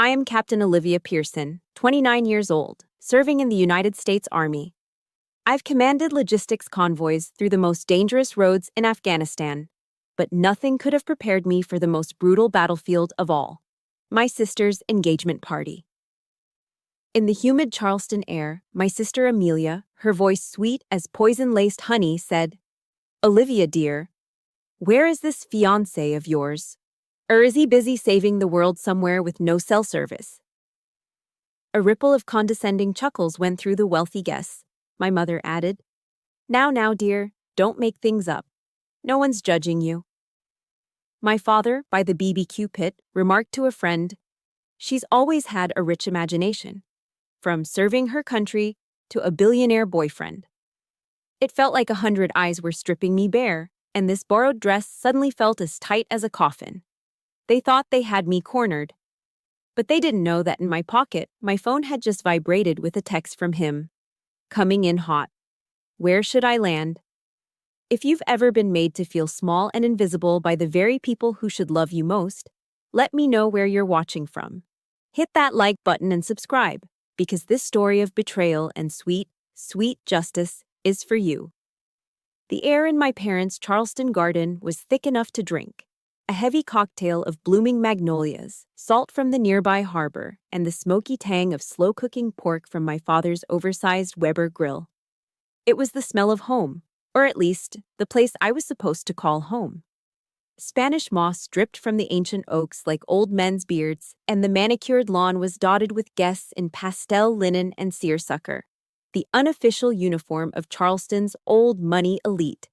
I am Captain Olivia Pearson, 29 years old, serving in the United States Army. I've commanded logistics convoys through the most dangerous roads in Afghanistan, but nothing could have prepared me for the most brutal battlefield of all, my sister's engagement party. In the humid Charleston air, my sister Amelia, her voice sweet as poison-laced honey, said, "Olivia, dear, where is this fiancé of yours? Or is he busy saving the world somewhere with no cell service?" A ripple of condescending chuckles went through the wealthy guests. My mother added, Now, dear, don't make things up. No one's judging you." My father, by the BBQ pit, remarked to a friend, "She's always had a rich imagination, from serving her country to a billionaire boyfriend." It felt like 100 eyes were stripping me bare, and this borrowed dress suddenly felt as tight as a coffin. They thought they had me cornered. But they didn't know that in my pocket, my phone had just vibrated with a text from him. Coming in hot. Where should I land? If you've ever been made to feel small and invisible by the very people who should love you most, let me know where you're watching from. Hit that like button and subscribe, because this story of betrayal and sweet, sweet justice is for you. The air in my parents' Charleston garden was thick enough to drink. A heavy cocktail of blooming magnolias, salt from the nearby harbor, and the smoky tang of slow-cooking pork from my father's oversized Weber grill. It was the smell of home, or at least, the place I was supposed to call home. Spanish moss dripped from the ancient oaks like old men's beards, and the manicured lawn was dotted with guests in pastel linen and seersucker, the unofficial uniform of Charleston's old money elite.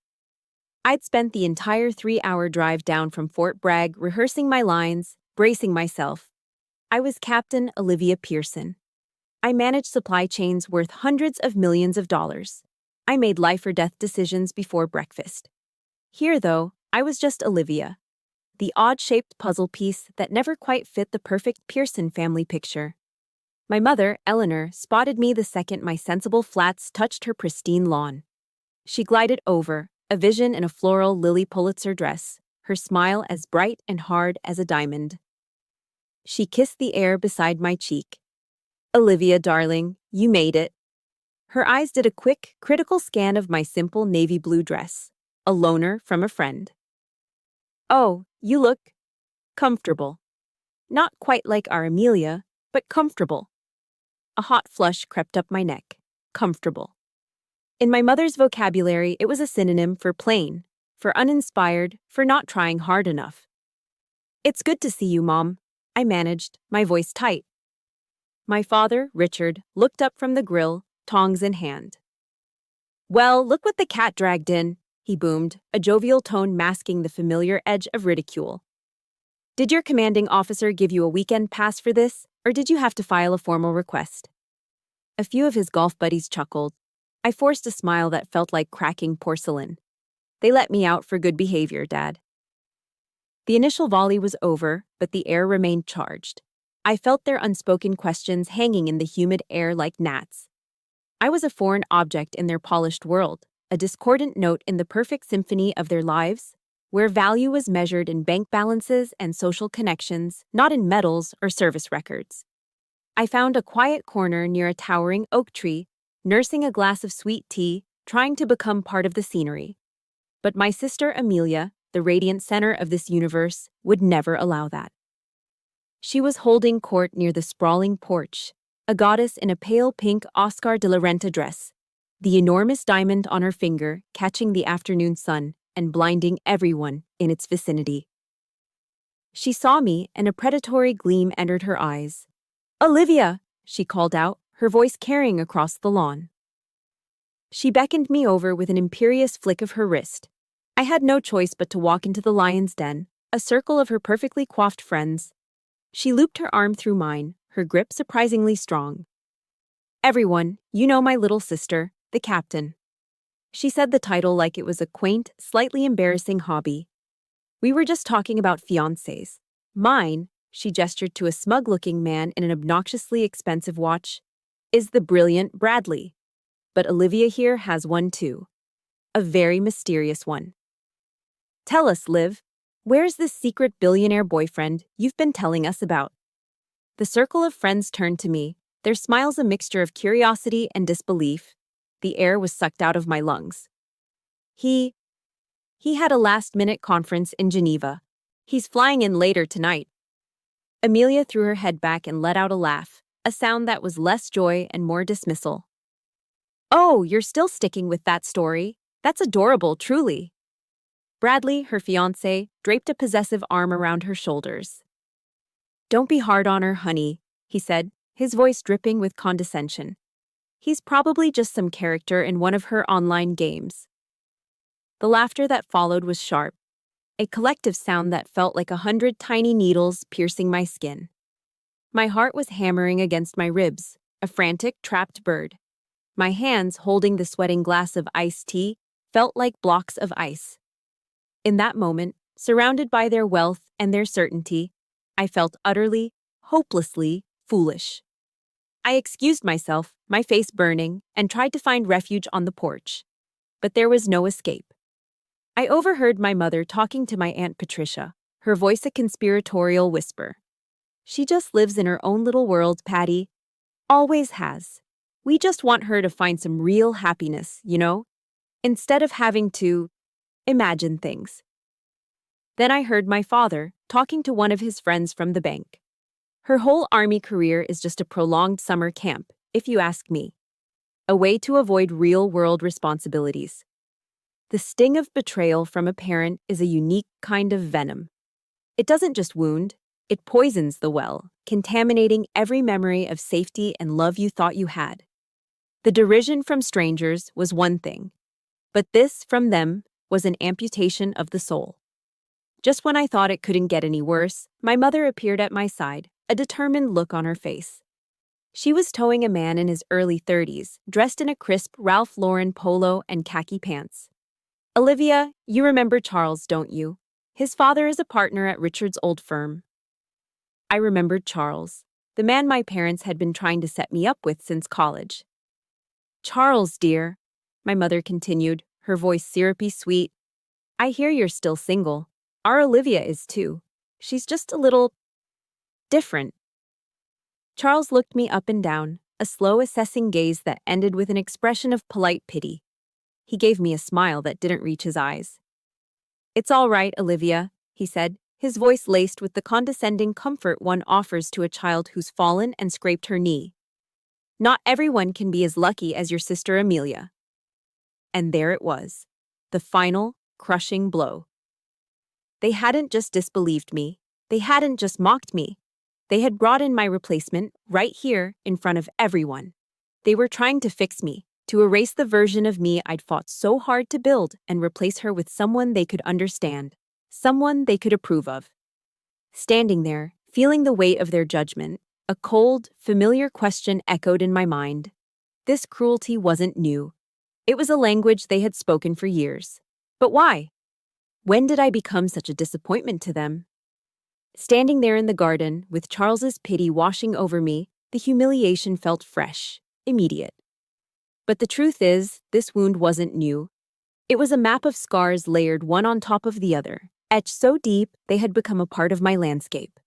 I'd spent the entire 3-hour drive down from Fort Bragg rehearsing my lines, bracing myself. I was Captain Olivia Pearson. I managed supply chains worth hundreds of millions of dollars. I made life-or-death decisions before breakfast. Here, though, I was just Olivia, the odd-shaped puzzle piece that never quite fit the perfect Pearson family picture. My mother, Eleanor, spotted me the second my sensible flats touched her pristine lawn. She glided over, a vision in a floral Lily Pulitzer dress, her smile as bright and hard as a diamond. She kissed the air beside my cheek. "Olivia, darling, you made it." Her eyes did a quick, critical scan of my simple navy blue dress, a loaner from a friend. "Oh, you look comfortable. Not quite like our Amelia, but comfortable." A hot flush crept up my neck. Comfortable. In my mother's vocabulary, it was a synonym for plain, for uninspired, for not trying hard enough. "It's good to see you, Mom," I managed, my voice tight. My father, Richard, looked up from the grill, tongs in hand. "Well, look what the cat dragged in," he boomed, a jovial tone masking the familiar edge of ridicule. "Did your commanding officer give you a weekend pass for this, or did you have to file a formal request?" A few of his golf buddies chuckled. I forced a smile that felt like cracking porcelain. "They let me out for good behavior, Dad." The initial volley was over, but the air remained charged. I felt their unspoken questions hanging in the humid air like gnats. I was a foreign object in their polished world, a discordant note in the perfect symphony of their lives, where value was measured in bank balances and social connections, not in medals or service records. I found a quiet corner near a towering oak tree, nursing a glass of sweet tea, trying to become part of the scenery. But my sister Amelia, the radiant center of this universe, would never allow that. She was holding court near the sprawling porch, a goddess in a pale pink Oscar de la Renta dress, the enormous diamond on her finger catching the afternoon sun and blinding everyone in its vicinity. She saw me, and a predatory gleam entered her eyes. "Olivia!" she called out, her voice carrying across the lawn. She beckoned me over with an imperious flick of her wrist. I had no choice but to walk into the lion's den, a circle of her perfectly coiffed friends. She looped her arm through mine, her grip surprisingly strong. "Everyone, you know my little sister, the captain." She said the title like it was a quaint, slightly embarrassing hobby. "We were just talking about fiancés. Mine," she gestured to a smug-looking man in an obnoxiously expensive watch, "is the brilliant Bradley. But Olivia here has one too. A very mysterious one." "Tell us, Liv, where's this secret billionaire boyfriend you've been telling us about?" The circle of friends turned to me, their smiles a mixture of curiosity and disbelief. The air was sucked out of my lungs. He had a last-minute conference in Geneva. He's flying in later tonight. Amelia threw her head back and let out a laugh, a sound that was less joy and more dismissal. Oh, you're still sticking with that story? That's adorable, truly. Bradley, her fiancé, draped a possessive arm around her shoulders. Don't be hard on her, honey, he said, his voice dripping with condescension. He's probably just some character in one of her online games. The laughter that followed was sharp, a collective sound that felt like 100 tiny needles piercing my skin. My heart was hammering against my ribs, a frantic, trapped bird. My hands, holding the sweating glass of iced tea, felt like blocks of ice. In that moment, surrounded by their wealth and their certainty, I felt utterly, hopelessly foolish. I excused myself, my face burning, and tried to find refuge on the porch. But there was no escape. I overheard my mother talking to my Aunt Patricia, her voice a conspiratorial whisper. She just lives in her own little world, Patty. Always has. We just want her to find some real happiness, you know? Instead of having to imagine things. Then I heard my father talking to one of his friends from the bank. Her whole army career is just a prolonged summer camp, if you ask me. A way to avoid real-world responsibilities. The sting of betrayal from a parent is a unique kind of venom. It doesn't just wound, it poisons the well, contaminating every memory of safety and love you thought you had. The derision from strangers was one thing, but this from them was an amputation of the soul. Just when I thought it couldn't get any worse, my mother appeared at my side, a determined look on her face. She was towing a man in his early 30s, dressed in a crisp Ralph Lauren polo and khaki pants. Olivia, you remember Charles, don't you? His father is a partner at Richard's old firm. I remembered Charles, the man my parents had been trying to set me up with since college. Charles, dear, my mother continued, her voice syrupy sweet. I hear you're still single. Our Olivia is too. She's just a little different. Charles looked me up and down, a slow assessing gaze that ended with an expression of polite pity. He gave me a smile that didn't reach his eyes. It's all right, Olivia, he said, his voice laced with the condescending comfort one offers to a child who's fallen and scraped her knee. Not everyone can be as lucky as your sister Amelia. And there it was, the final, crushing blow. They hadn't just disbelieved me. They hadn't just mocked me. They had brought in my replacement right here in front of everyone. They were trying to fix me, to erase the version of me I'd fought so hard to build and replace her with someone they could understand, someone they could approve of. Standing there, feeling the weight of their judgment, a cold, familiar question echoed in my mind. This cruelty wasn't new. It was a language they had spoken for years. But why? When did I become such a disappointment to them? Standing there in the garden, with Charles's pity washing over me, the humiliation felt fresh, immediate. But the truth is, this wound wasn't new. It was a map of scars layered one on top of the other, etched so deep they had become a part of my landscape.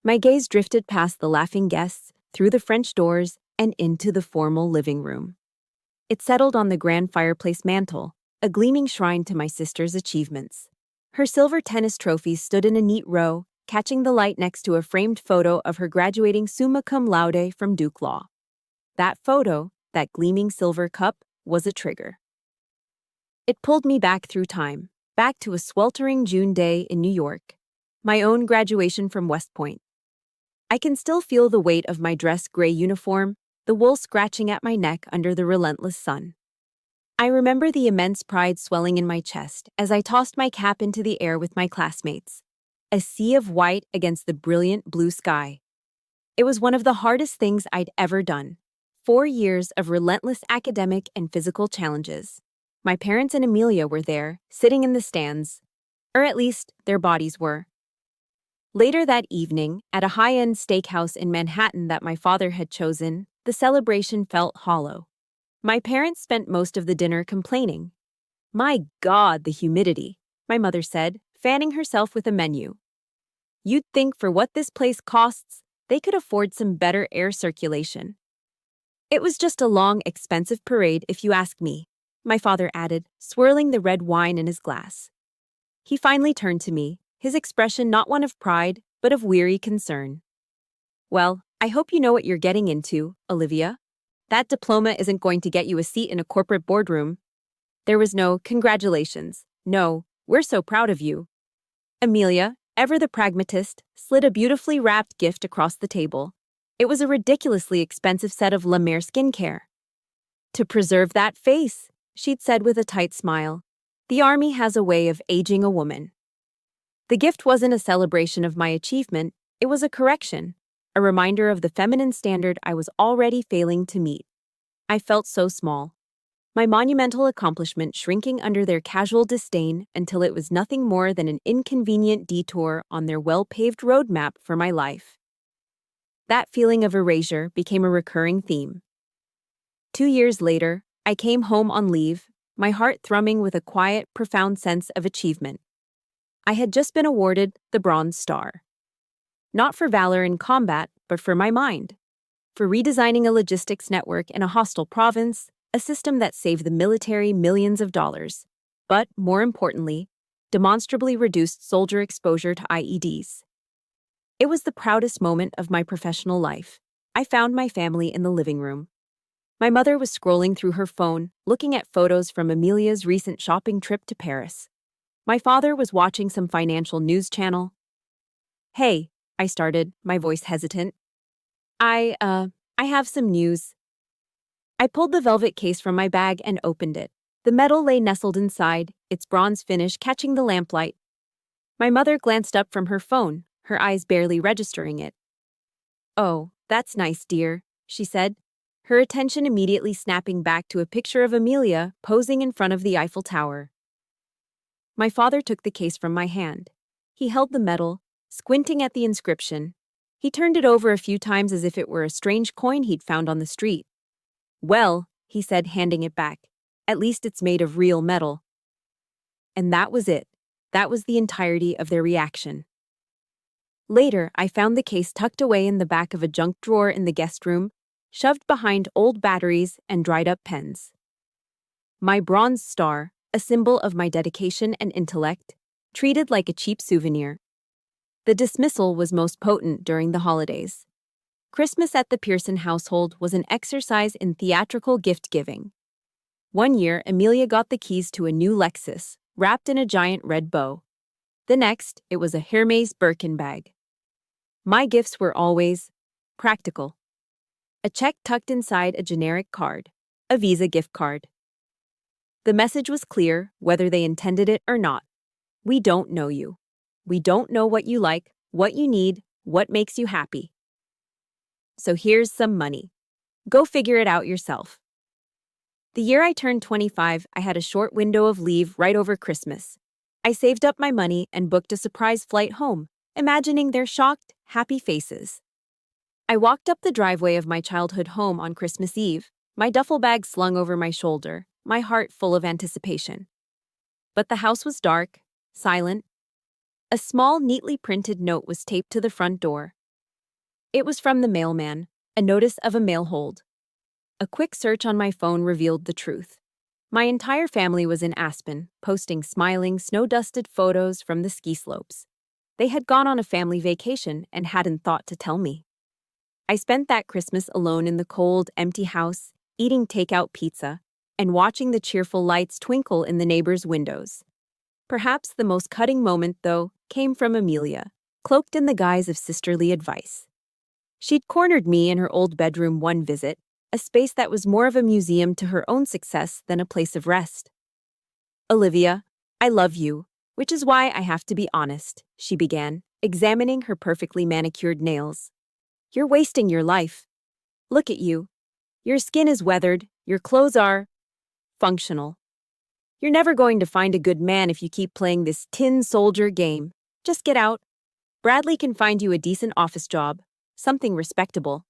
My gaze drifted past the laughing guests, through the French doors, and into the formal living room. It settled on the grand fireplace mantel, a gleaming shrine to my sister's achievements. Her silver tennis trophies stood in a neat row, catching the light next to a framed photo of her graduating summa cum laude from Duke Law. That photo, that gleaming silver cup, was a trigger. It pulled me back through time, back to a sweltering June day in New York, my own graduation from West Point. I can still feel the weight of my dress gray uniform, the wool scratching at my neck under the relentless sun. I remember the immense pride swelling in my chest as I tossed my cap into the air with my classmates, a sea of white against the brilliant blue sky. It was one of the hardest things I'd ever done. 4 years of relentless academic and physical challenges. My parents and Amelia were there, sitting in the stands, or at least their bodies were. Later that evening, at a high-end steakhouse in Manhattan that my father had chosen, the celebration felt hollow. My parents spent most of the dinner complaining. My God, the humidity, my mother said, fanning herself with a menu. You'd think for what this place costs, They could afford some better air circulation. It was just a long, expensive parade, if you ask me, my father added, swirling the red wine in his glass. He finally turned to me, his expression not one of pride, but of weary concern. Well, I hope you know what you're getting into, Olivia. That diploma isn't going to get you a seat in a corporate boardroom. There was no congratulations. No, we're so proud of you. Amelia, ever the pragmatist, slid a beautifully wrapped gift across the table. It was a ridiculously expensive set of La Mer skincare. To preserve that face, she'd said with a tight smile. The army has a way of aging a woman. The gift wasn't a celebration of my achievement, it was a correction, a reminder of the feminine standard I was already failing to meet. I felt so small. My monumental accomplishment shrinking under their casual disdain until it was nothing more than an inconvenient detour on their well-paved roadmap for my life. That feeling of erasure became a recurring theme. 2 years later, I came home on leave, my heart thrumming with a quiet, profound sense of achievement. I had just been awarded the Bronze Star. Not for valor in combat, but for my mind. For redesigning a logistics network in a hostile province, a system that saved the military millions of dollars, but, more importantly, demonstrably reduced soldier exposure to IEDs. It was the proudest moment of my professional life. I found my family in the living room. My mother was scrolling through her phone, looking at photos from Amelia's recent shopping trip to Paris. My father was watching some financial news channel. Hey, I started, my voice hesitant. I have some news. I pulled the velvet case from my bag and opened it. The metal lay nestled inside, its bronze finish catching the lamplight. My mother glanced up from her phone, her eyes barely registering it. Oh, that's nice, dear, she said, her attention immediately snapping back to a picture of Amelia posing in front of the Eiffel Tower. My father took the case from my hand. He held the metal, squinting at the inscription. He turned it over a few times as if it were a strange coin he'd found on the street. Well, he said, handing it back, at least it's made of real metal. And that was it. That was the entirety of their reaction. Later, I found the case tucked away in the back of a junk drawer in the guest room, shoved behind old batteries and dried-up pens. My Bronze Star, a symbol of my dedication and intellect, treated like a cheap souvenir. The dismissal was most potent during the holidays. Christmas at the Pearson household was an exercise in theatrical gift-giving. One year, Amelia got the keys to a new Lexus, wrapped in a giant red bow. The next, it was a Hermès Birkin bag. My gifts were always practical. A check tucked inside a generic card, a Visa gift card. The message was clear, whether they intended it or not. We don't know you. We don't know what you like, what you need, what makes you happy. So here's some money. Go figure it out yourself. The year I turned 25, I had a short window of leave right over Christmas. I saved up my money and booked a surprise flight home, imagining their shocked, happy faces. I walked up the driveway of my childhood home on Christmas Eve, my duffel bag slung over my shoulder, my heart full of anticipation. But the house was dark, silent. A small, neatly printed note was taped to the front door. It was from the mailman, a notice of a mail hold. A quick search on my phone revealed the truth. My entire family was in Aspen, posting smiling, snow-dusted photos from the ski slopes. They had gone on a family vacation and hadn't thought to tell me. I spent that Christmas alone in the cold, empty house, eating takeout pizza, and watching the cheerful lights twinkle in the neighbors' windows. Perhaps the most cutting moment, though, came from Amelia, cloaked in the guise of sisterly advice. She'd cornered me in her old bedroom one visit, a space that was more of a museum to her own success than a place of rest. Olivia, I love you, which is why I have to be honest, she began, examining her perfectly manicured nails. You're wasting your life. Look at you. Your skin is weathered, your clothes are functional. You're never going to find a good man if you keep playing this tin soldier game. Just get out. Bradley can find you a decent office job, something respectable.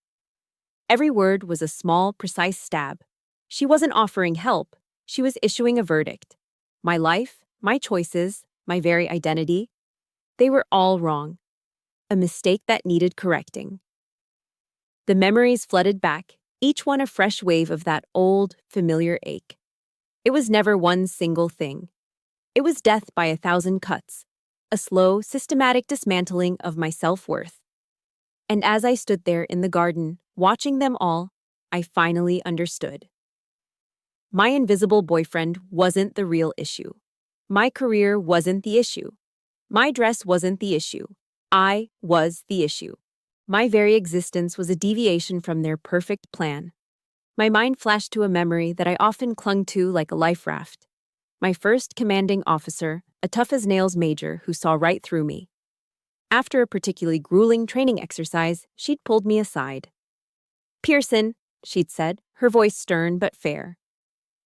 Every word was a small, precise stab. She wasn't offering help, she was issuing a verdict. My life, my choices, my very identity, they were all wrong. A mistake that needed correcting. The memories flooded back, each one a fresh wave of that old, familiar ache. It was never one single thing. It was death by 1,000 cuts, a slow, systematic dismantling of my self-worth. And as I stood there in the garden, watching them all, I finally understood. My invisible boyfriend wasn't the real issue. My career wasn't the issue. My dress wasn't the issue. I was the issue. My very existence was a deviation from their perfect plan. My mind flashed to a memory that I often clung to like a life raft. My first commanding officer, a tough-as-nails major who saw right through me. After a particularly grueling training exercise, she'd pulled me aside. "Pearson," she'd said, her voice stern but fair.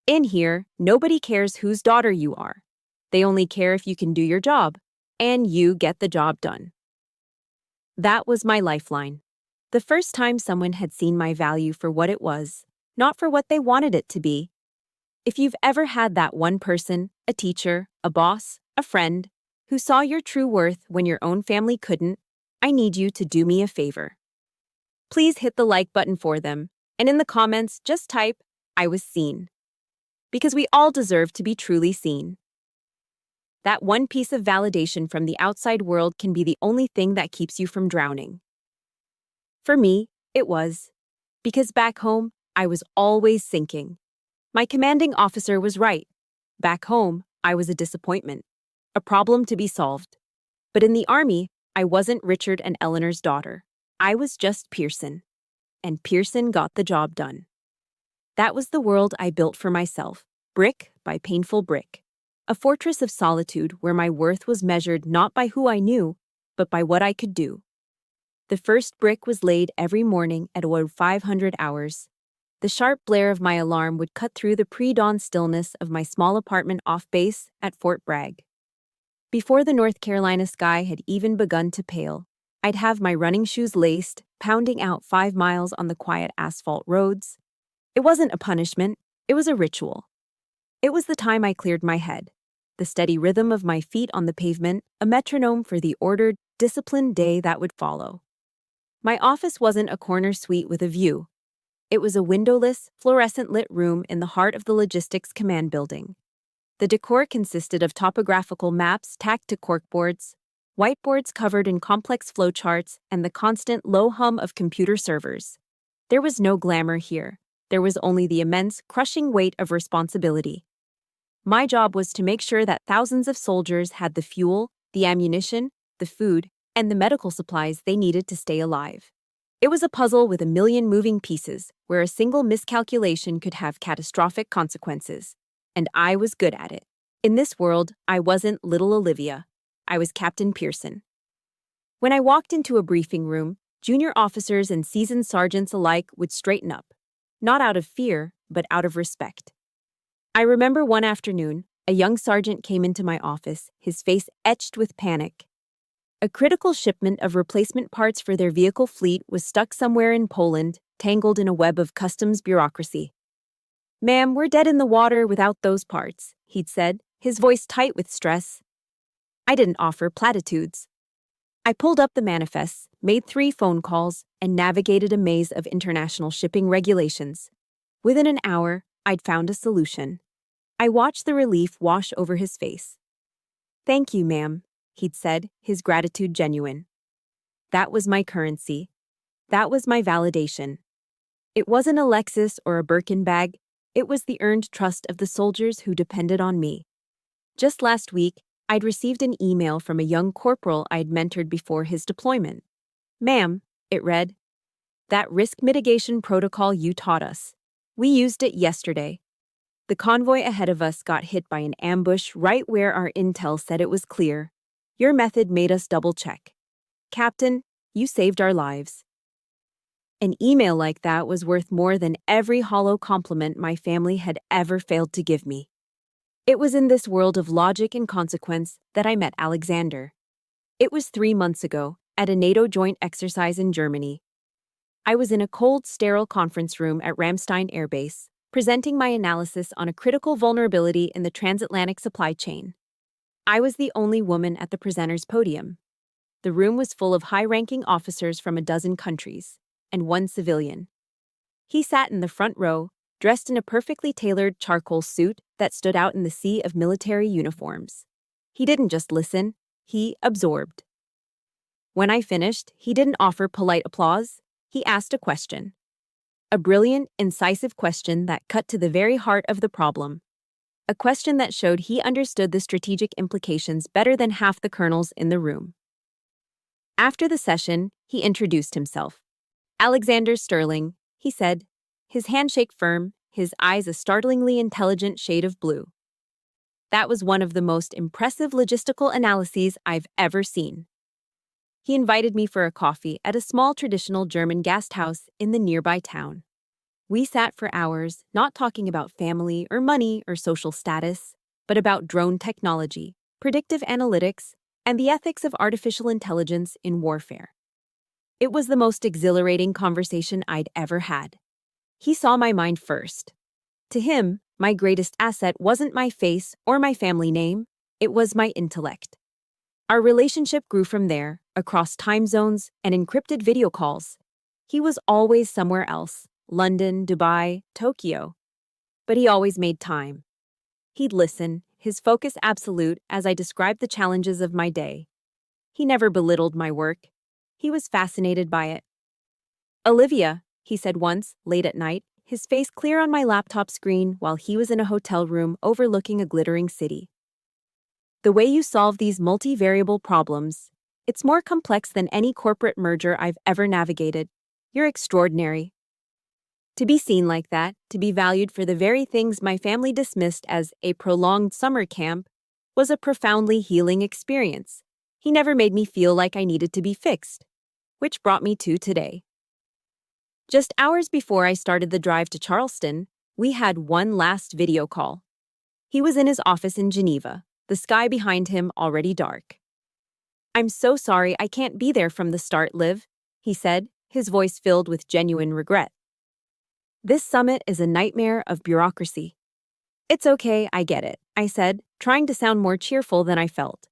"In here, nobody cares whose daughter you are. They only care if you can do your job, and you get the job done." That was my lifeline. The first time someone had seen my value for what it was, not for what they wanted it to be. If you've ever had that one person, a teacher, a boss, a friend, who saw your true worth when your own family couldn't, I need you to do me a favor. Please hit the like button for them, and in the comments, just type, "I was seen." Because we all deserve to be truly seen. That one piece of validation from the outside world can be the only thing that keeps you from drowning. For me, it was. Because back home, I was always sinking. My commanding officer was right. Back home, I was a disappointment, a problem to be solved. But in the Army, I wasn't Richard and Eleanor's daughter. I was just Pearson. And Pearson got the job done. That was the world I built for myself, brick by painful brick. A fortress of solitude where my worth was measured not by who I knew, but by what I could do. The first brick was laid every morning at about 500 hours. The sharp blare of my alarm would cut through the pre-dawn stillness of my small apartment off base at Fort Bragg. Before the North Carolina sky had even begun to pale, I'd have my running shoes laced, pounding out 5 miles on the quiet asphalt roads. It wasn't a punishment, it was a ritual. It was the time I cleared my head, the steady rhythm of my feet on the pavement, a metronome for the ordered, disciplined day that would follow. My office wasn't a corner suite with a view. It was a windowless, fluorescent-lit room in the heart of the Logistics Command Building. The decor consisted of topographical maps tacked to corkboards, whiteboards covered in complex flowcharts, and the constant low hum of computer servers. There was no glamour here. There was only the immense, crushing weight of responsibility. My job was to make sure that thousands of soldiers had the fuel, the ammunition, the food, and the medical supplies they needed to stay alive. It was a puzzle with a million moving pieces, where a single miscalculation could have catastrophic consequences. And I was good at it. In this world, I wasn't little Olivia. I was Captain Pearson. When I walked into a briefing room, junior officers and seasoned sergeants alike would straighten up, not out of fear, but out of respect. I remember one afternoon, a young sergeant came into my office, his face etched with panic. A critical shipment of replacement parts for their vehicle fleet was stuck somewhere in Poland, tangled in a web of customs bureaucracy. "Ma'am, we're dead in the water without those parts," he'd said, his voice tight with stress. I didn't offer platitudes. I pulled up the manifests, made 3 phone calls, and navigated a maze of international shipping regulations. Within an hour, I'd found a solution. I watched the relief wash over his face. "Thank you, ma'am," he'd said, his gratitude genuine. That was my currency. That was my validation. It wasn't a Lexus or a Birkin bag. It was the earned trust of the soldiers who depended on me. Just last week, I'd received an email from a young corporal I'd mentored before his deployment. "Ma'am," it read, "that risk mitigation protocol you taught us. We used it yesterday. The convoy ahead of us got hit by an ambush right where our intel said it was clear. Your method made us double-check. Captain, you saved our lives." An email like that was worth more than every hollow compliment my family had ever failed to give me. It was in this world of logic and consequence that I met Alexander. It was 3 months ago, at a NATO joint exercise in Germany. I was in a cold, sterile conference room at Ramstein Air Base, presenting my analysis on a critical vulnerability in the transatlantic supply chain. I was the only woman at the presenter's podium. The room was full of high-ranking officers from a dozen countries, and one civilian. He sat in the front row, dressed in a perfectly tailored charcoal suit that stood out in the sea of military uniforms. He didn't just listen, he absorbed. When I finished, he didn't offer polite applause, he asked a question. A brilliant, incisive question that cut to the very heart of the problem. A question that showed he understood the strategic implications better than half the colonels in the room. After the session, he introduced himself. Alexander Sterling, he said, his handshake firm, his eyes a startlingly intelligent shade of blue. That was one of the most impressive logistical analyses I've ever seen. He invited me for a coffee at a small traditional German gasthaus in the nearby town. We sat for hours, not talking about family or money or social status, but about drone technology, predictive analytics, and the ethics of artificial intelligence in warfare. It was the most exhilarating conversation I'd ever had. He saw my mind first. To him, my greatest asset wasn't my face or my family name, it was my intellect. Our relationship grew from there, across time zones and encrypted video calls. He was always somewhere else, London, Dubai, Tokyo. But he always made time. He'd listen, his focus absolute as I described the challenges of my day. He never belittled my work. He was fascinated by it. "Olivia," he said once, late at night, his face clear on my laptop screen while he was in a hotel room overlooking a glittering city. "The way you solve these multivariable problems, it's more complex than any corporate merger I've ever navigated. You're extraordinary." To be seen like that, to be valued for the very things my family dismissed as a prolonged summer camp, was a profoundly healing experience. He never made me feel like I needed to be fixed. Which brought me to today. Just hours before I started the drive to Charleston, we had one last video call. He was in his office in Geneva, the sky behind him already dark. "I'm so sorry I can't be there from the start, Liv," he said, his voice filled with genuine regret. "This summit is a nightmare of bureaucracy." "It's okay, I get it," I said, trying to sound more cheerful than I felt.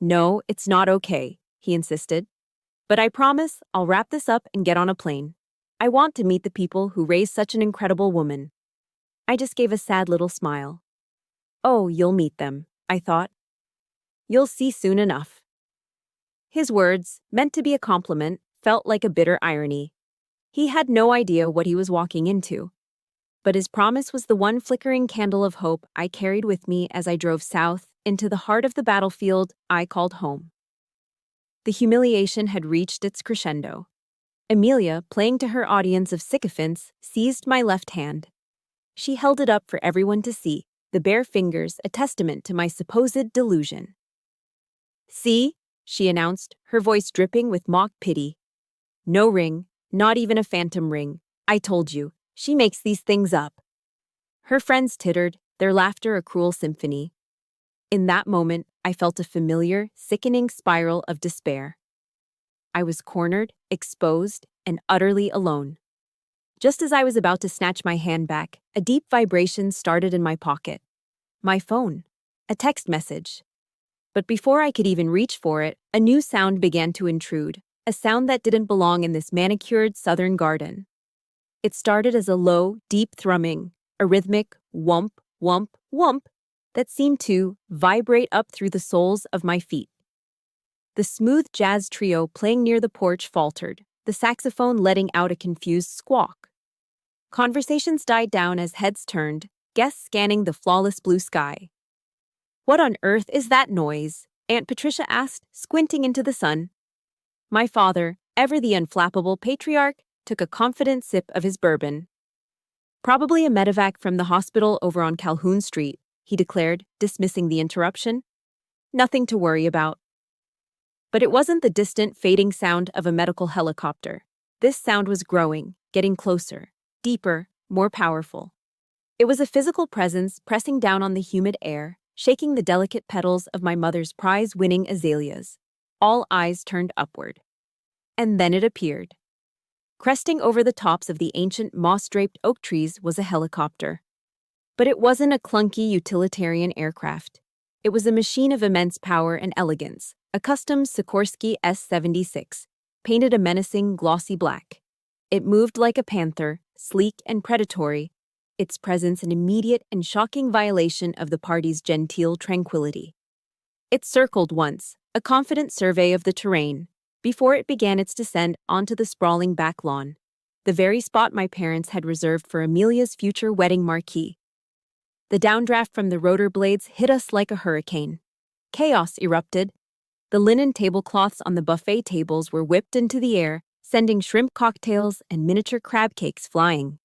"No, it's not okay," he insisted. "But I promise I'll wrap this up and get on a plane. I want to meet the people who raised such an incredible woman." I just gave a sad little smile. "Oh, you'll meet them," I thought. "You'll see soon enough." His words, meant to be a compliment, felt like a bitter irony. He had no idea what he was walking into. But his promise was the one flickering candle of hope I carried with me as I drove south into the heart of the battlefield I called home. The humiliation had reached its crescendo. Amelia, playing to her audience of sycophants, seized my left hand. She held it up for everyone to see, the bare fingers a testament to my supposed delusion. "See?" she announced, her voice dripping with mock pity. "No ring. Not even a phantom ring. I told you, she makes these things up." Her friends tittered, their laughter a cruel symphony. In that moment, I felt a familiar, sickening spiral of despair. I was cornered, exposed, and utterly alone. Just as I was about to snatch my hand back, a deep vibration started in my pocket. My phone. A text message. But before I could even reach for it, a new sound began to intrude. A sound that didn't belong in this manicured southern garden. It started as a low, deep thrumming, a rhythmic whump, whump, whump that seemed to vibrate up through the soles of my feet. The smooth jazz trio playing near the porch faltered, the saxophone letting out a confused squawk. Conversations died down as heads turned, guests scanning the flawless blue sky. "What on earth is that noise?" Aunt Patricia asked, squinting into the sun. My father, ever the unflappable patriarch, took a confident sip of his bourbon. "Probably a medevac from the hospital over on Calhoun Street," he declared, dismissing the interruption. "Nothing to worry about." But it wasn't the distant, fading sound of a medical helicopter. This sound was growing, getting closer, deeper, more powerful. It was a physical presence pressing down on the humid air, shaking the delicate petals of my mother's prize-winning azaleas. All eyes turned upward. And then it appeared. Cresting over the tops of the ancient moss-draped oak trees was a helicopter. But it wasn't a clunky utilitarian aircraft. It was a machine of immense power and elegance, a custom Sikorsky S-76, painted a menacing glossy black. It moved like a panther, sleek and predatory, its presence an immediate and shocking violation of the party's genteel tranquility. It circled once, a confident survey of the terrain, before it began its descent onto the sprawling back lawn, the very spot my parents had reserved for Amelia's future wedding marquee. The downdraft from the rotor blades hit us like a hurricane. Chaos erupted. The linen tablecloths on the buffet tables were whipped into the air, sending shrimp cocktails and miniature crab cakes flying.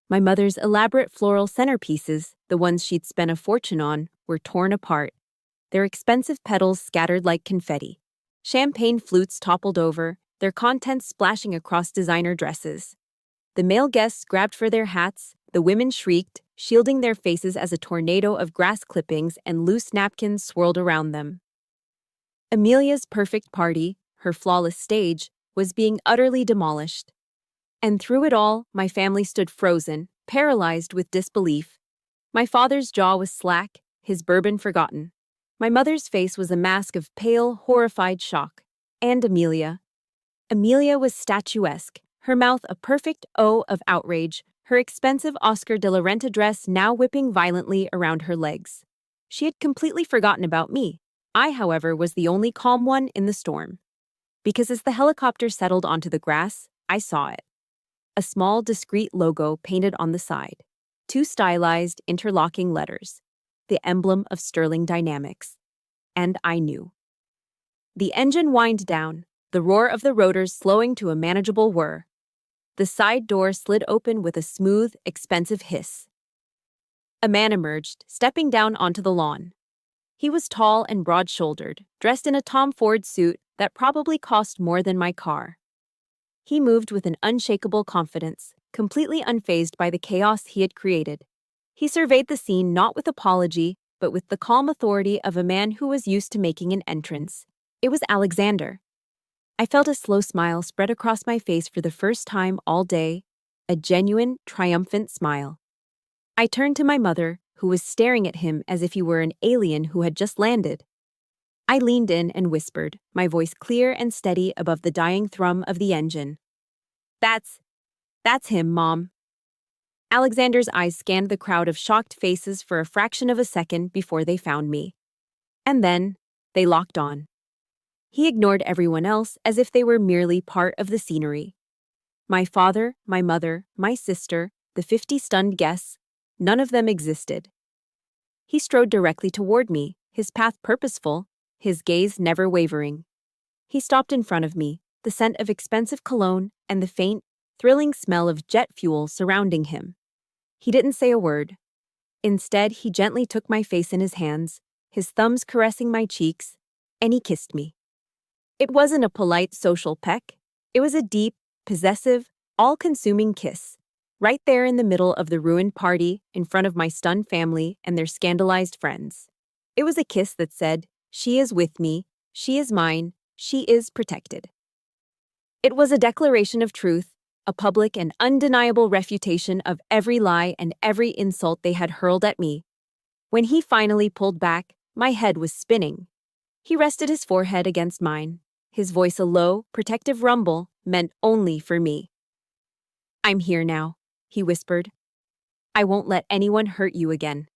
My mother's elaborate floral centerpieces, the ones she'd spent a fortune on, were torn apart, their expensive petals scattered like confetti. Champagne flutes toppled over, their contents splashing across designer dresses. The male guests grabbed for their hats, the women shrieked, shielding their faces as a tornado of grass clippings and loose napkins swirled around them. Amelia's perfect party, her flawless stage, was being utterly demolished. And through it all, my family stood frozen, paralyzed with disbelief. My father's jaw was slack, his bourbon forgotten. My mother's face was a mask of pale, horrified shock. And Amelia. Amelia was statuesque, her mouth a perfect O of outrage, her expensive Oscar de la Renta dress now whipping violently around her legs. She had completely forgotten about me. I, however, was the only calm one in the storm. Because as the helicopter settled onto the grass, I saw it. A small, discreet logo painted on the side. 2 stylized, interlocking letters. The emblem of Sterling Dynamics. And I knew. The engine whined down, the roar of the rotors slowing to a manageable whir. The side door slid open with a smooth, expensive hiss. A man emerged, stepping down onto the lawn. He was tall and broad-shouldered, dressed in a Tom Ford suit that probably cost more than my car. He moved with an unshakable confidence, completely unfazed by the chaos he had created. He surveyed the scene not with apology, but with the calm authority of a man who was used to making an entrance. It was Alexander. I felt a slow smile spread across my face for the first time all day, a genuine, triumphant smile. I turned to my mother, who was staring at him as if he were an alien who had just landed. I leaned in and whispered, my voice clear and steady above the dying thrum of the engine. That's him, Mom." Alexander's eyes scanned the crowd of shocked faces for a fraction of a second before they found me. And then, they locked on. He ignored everyone else as if they were merely part of the scenery. My father, my mother, my sister, the 50 stunned guests, none of them existed. He strode directly toward me, his path purposeful, his gaze never wavering. He stopped in front of me, the scent of expensive cologne and the faint, thrilling smell of jet fuel surrounding him. He didn't say a word. Instead, he gently took my face in his hands, his thumbs caressing my cheeks, and he kissed me. It wasn't a polite social peck. It was a deep, possessive, all-consuming kiss, right there in the middle of the ruined party, in front of my stunned family and their scandalized friends. It was a kiss that said, "She is with me, she is mine, she is protected." It was a declaration of truth, a public and undeniable refutation of every lie and every insult they had hurled at me. When he finally pulled back, my head was spinning. He rested his forehead against mine, his voice a low, protective rumble meant only for me. "I'm here now," he whispered. "I won't let anyone hurt you again."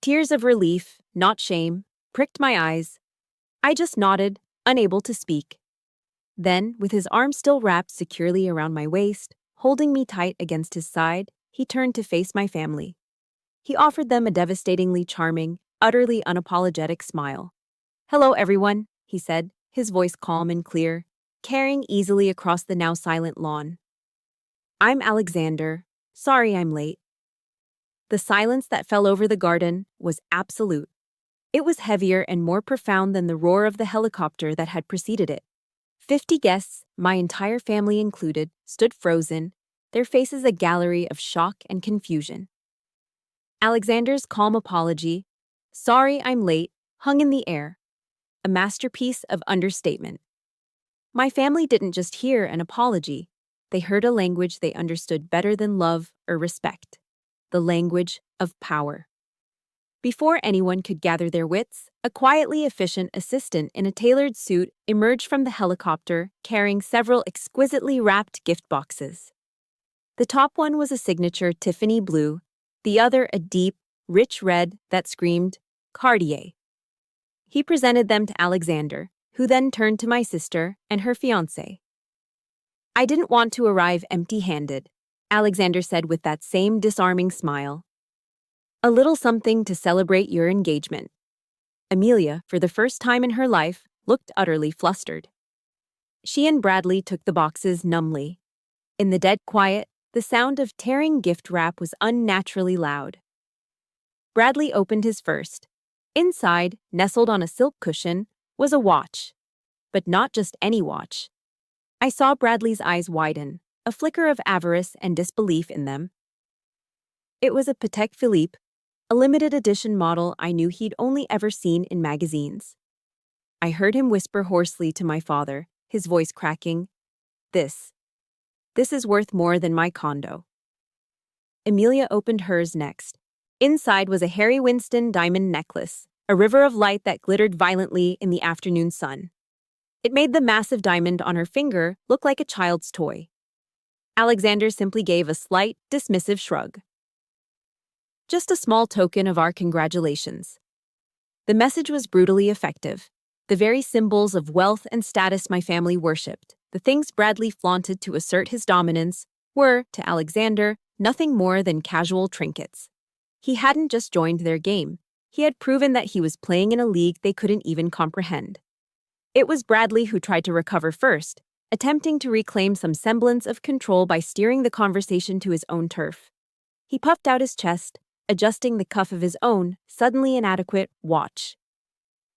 Tears of relief, not shame, pricked my eyes. I just nodded, unable to speak. Then, with his arm still wrapped securely around my waist, holding me tight against his side, he turned to face my family. He offered them a devastatingly charming, utterly unapologetic smile. "Hello, everyone," he said, his voice calm and clear, carrying easily across the now silent lawn. "I'm Alexander. Sorry I'm late." The silence that fell over the garden was absolute. It was heavier and more profound than the roar of the helicopter that had preceded it. 50 guests, my entire family included, stood frozen, their faces a gallery of shock and confusion. Alexander's calm apology, "Sorry I'm late," hung in the air, a masterpiece of understatement. My family didn't just hear an apology, they heard a language they understood better than love or respect, the language of power. Before anyone could gather their wits, a quietly efficient assistant in a tailored suit emerged from the helicopter carrying several exquisitely wrapped gift boxes. The top one was a signature Tiffany blue, the other a deep, rich red that screamed, Cartier. He presented them to Alexander, who then turned to my sister and her fiancé. I didn't want to arrive empty-handed, Alexander said with that same disarming smile. A little something to celebrate your engagement. Amelia, for the first time in her life, looked utterly flustered. She and Bradley took the boxes numbly. In the dead quiet, the sound of tearing gift wrap was unnaturally loud. Bradley opened his first. Inside, nestled on a silk cushion, was a watch. But not just any watch. I saw Bradley's eyes widen, a flicker of avarice and disbelief in them. It was a Patek Philippe, a limited edition model I knew he'd only ever seen in magazines. I heard him whisper hoarsely to my father, his voice cracking, This is worth more than my condo. Amelia opened hers next. Inside was a Harry Winston diamond necklace, a river of light that glittered violently in the afternoon sun. It made the massive diamond on her finger look like a child's toy. Alexander simply gave a slight, dismissive shrug. Just a small token of our congratulations. The message was brutally effective. The very symbols of wealth and status my family worshipped, the things Bradley flaunted to assert his dominance, were, to Alexander, nothing more than casual trinkets. He hadn't just joined their game. He had proven that he was playing in a league they couldn't even comprehend. It was Bradley who tried to recover first, attempting to reclaim some semblance of control by steering the conversation to his own turf. He puffed out his chest, adjusting the cuff of his own, suddenly inadequate, watch.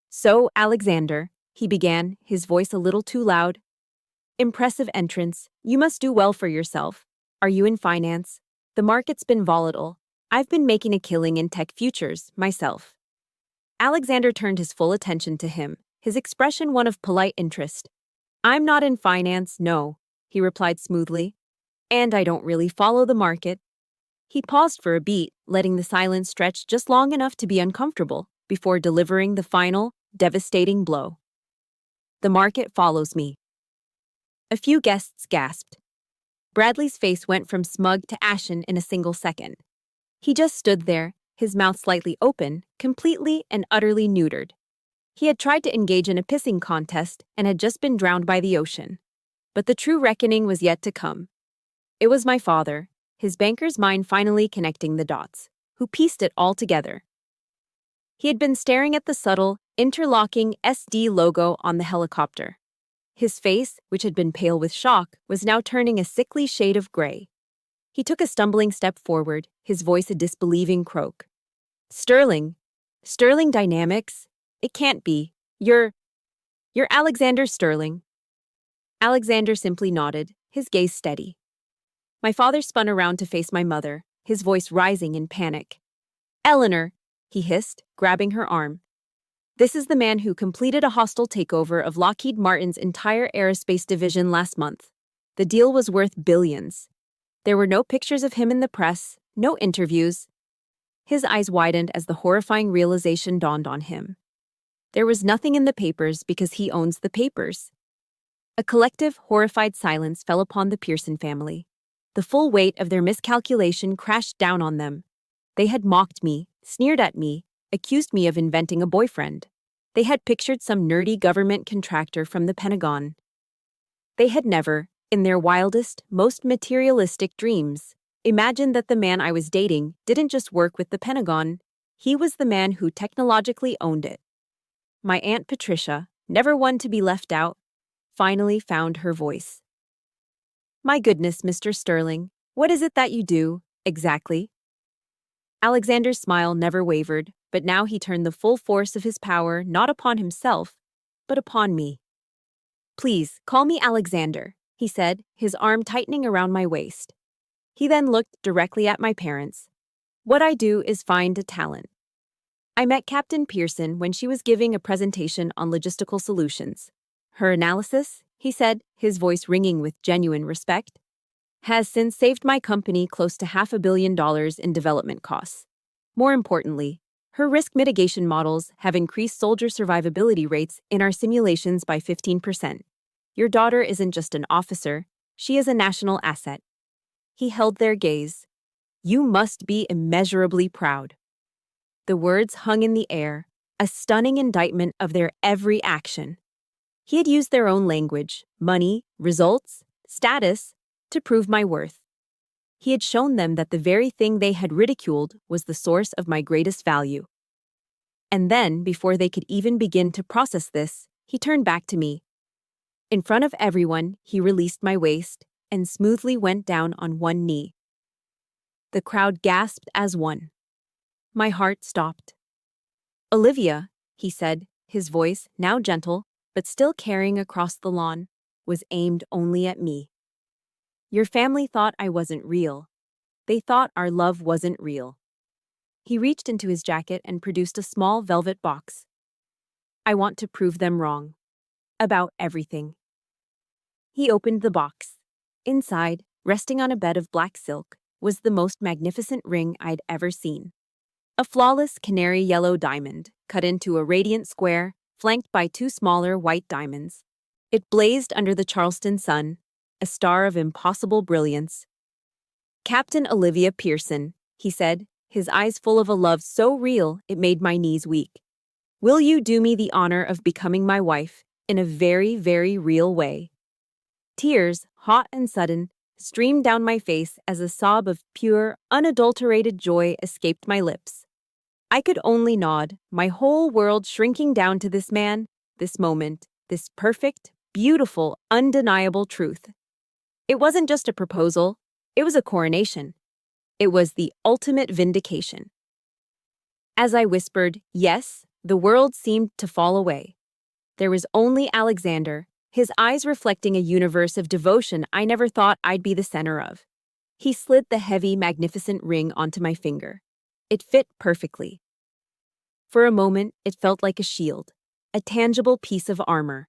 So, Alexander, he began, his voice a little too loud. Impressive entrance. You must do well for yourself. Are you in finance? The market's been volatile. I've been making a killing in tech futures, myself. Alexander turned his full attention to him, his expression one of polite interest. I'm not in finance, no, he replied smoothly. And I don't really follow the market. He paused for a beat, letting the silence stretch just long enough to be uncomfortable, before delivering the final, devastating blow. The market follows me. A few guests gasped. Bradley's face went from smug to ashen in a single second. He just stood there, his mouth slightly open, completely and utterly neutered. He had tried to engage in a pissing contest and had just been drowned by the ocean. But the true reckoning was yet to come. It was my father, his banker's mind finally connecting the dots, who pieced it all together. He had been staring at the subtle, interlocking SD logo on the helicopter. His face, which had been pale with shock, was now turning a sickly shade of gray. He took a stumbling step forward, his voice a disbelieving croak. Sterling Dynamics? It can't be. You're Alexander Sterling. Alexander simply nodded, his gaze steady. My father spun around to face my mother, his voice rising in panic. Eleanor, he hissed, grabbing her arm. This is the man who completed a hostile takeover of Lockheed Martin's entire aerospace division last month. The deal was worth billions. There were no pictures of him in the press, no interviews. His eyes widened as the horrifying realization dawned on him. There was nothing in the papers because he owns the papers. A collective, horrified silence fell upon the Pearson family. The full weight of their miscalculation crashed down on them. They had mocked me, sneered at me, accused me of inventing a boyfriend. They had pictured some nerdy government contractor from the Pentagon. They had never, in their wildest, most materialistic dreams, imagined that the man I was dating didn't just work with the Pentagon, he was the man who technologically owned it. My Aunt Patricia, never one to be left out, finally found her voice. My goodness, Mr. Sterling, what is it that you do, exactly? Alexander's smile never wavered, but now he turned the full force of his power not upon himself, but upon me. Please, call me Alexander, he said, his arm tightening around my waist. He then looked directly at my parents. What I do is find a talent. I met Captain Pearson when she was giving a presentation on logistical solutions. Her analysis, he said, his voice ringing with genuine respect, has since saved my company close to $500 million in development costs. More importantly, Her risk mitigation models have increased soldier survivability rates in our simulations by 15%. Your daughter isn't just an officer, she is a national asset. He held their gaze. You must be immeasurably proud. The words hung in the air, a stunning indictment of their every action. He had used their own language, money, results, status, to prove my worth. He had shown them that the very thing they had ridiculed was the source of my greatest value. And then, before they could even begin to process this, he turned back to me. In front of everyone, he released my waist and smoothly went down on one knee. The crowd gasped as one. My heart stopped. Olivia, he said, his voice, now gentle, but still carrying across the lawn, was aimed only at me. Your family thought I wasn't real. They thought our love wasn't real. He reached into his jacket and produced a small velvet box. I want to prove them wrong. About everything. He opened the box. Inside, resting on a bed of black silk, was the most magnificent ring I'd ever seen. A flawless canary yellow diamond, cut into a radiant square, flanked by two smaller white diamonds. It blazed under the Charleston sun, a star of impossible brilliance. Captain Olivia Pearson, he said, his eyes full of a love so real it made my knees weak. Will you do me the honor of becoming my wife in a very, very real way? Tears, hot and sudden, streamed down my face as a sob of pure, unadulterated joy escaped my lips. I could only nod, my whole world shrinking down to this man, this moment, this perfect, beautiful, undeniable truth. It wasn't just a proposal, it was a coronation. It was the ultimate vindication. As I whispered, yes, the world seemed to fall away. There was only Alexander, his eyes reflecting a universe of devotion I never thought I'd be the center of. He slid the heavy, magnificent ring onto my finger. It fit perfectly. For a moment, it felt like a shield, a tangible piece of armor.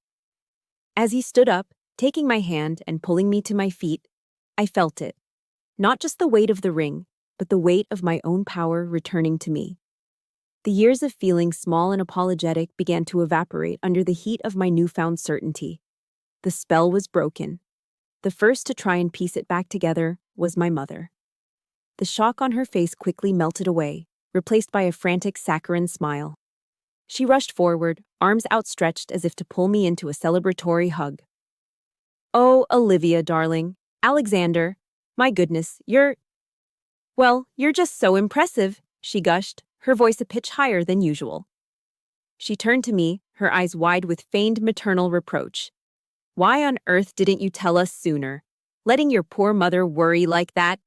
As he stood up, taking my hand and pulling me to my feet, I felt it. Not just the weight of the ring, but the weight of my own power returning to me. The years of feeling small and apologetic began to evaporate under the heat of my newfound certainty. The spell was broken. The first to try and piece it back together was my mother. The shock on her face quickly melted away, replaced by a frantic saccharine smile. She rushed forward, arms outstretched as if to pull me into a celebratory hug. Oh, Olivia, darling. Alexander. My goodness, you're just so impressive, she gushed, her voice a pitch higher than usual. She turned to me, her eyes wide with feigned maternal reproach. Why on earth didn't you tell us sooner? Letting your poor mother worry like that?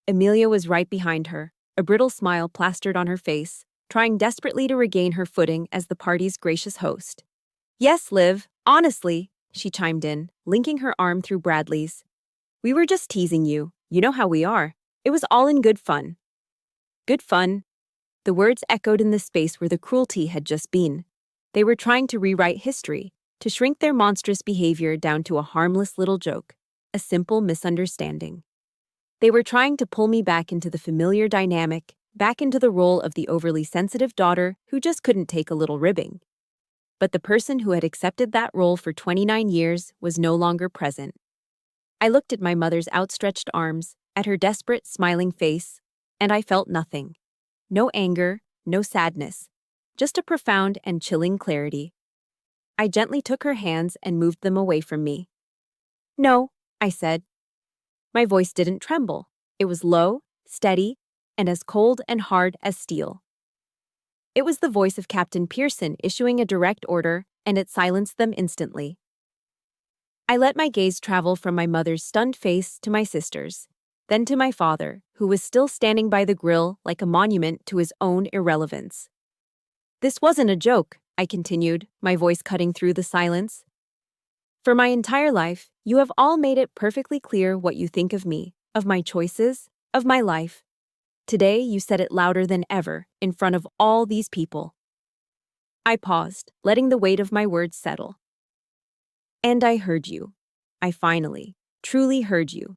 Amelia was right behind her, a brittle smile plastered on her face, trying desperately to regain her footing as the party's gracious host. Yes, Liv, honestly, she chimed in, linking her arm through Bradley's. We were just teasing you. You know how we are. It was all in good fun. Good fun. The words echoed in the space where the cruelty had just been. They were trying to rewrite history, to shrink their monstrous behavior down to a harmless little joke, a simple misunderstanding. They were trying to pull me back into the familiar dynamic, back into the role of the overly sensitive daughter who just couldn't take a little ribbing. But the person who had accepted that role for 29 years was no longer present. I looked at my mother's outstretched arms, at her desperate, smiling face, and I felt nothing. No anger, no sadness, just a profound and chilling clarity. I gently took her hands and moved them away from me. No, I said. My voice didn't tremble. It was low, steady, and as cold and hard as steel. It was the voice of Captain Pearson issuing a direct order, and it silenced them instantly. I let my gaze travel from my mother's stunned face to my sister's, then to my father, who was still standing by the grill like a monument to his own irrelevance. This wasn't a joke, I continued, my voice cutting through the silence. For my entire life, you have all made it perfectly clear what you think of me, of my choices, of my life. Today, you said it louder than ever, in front of all these people. I paused, letting the weight of my words settle. And I heard you. I finally, truly heard you.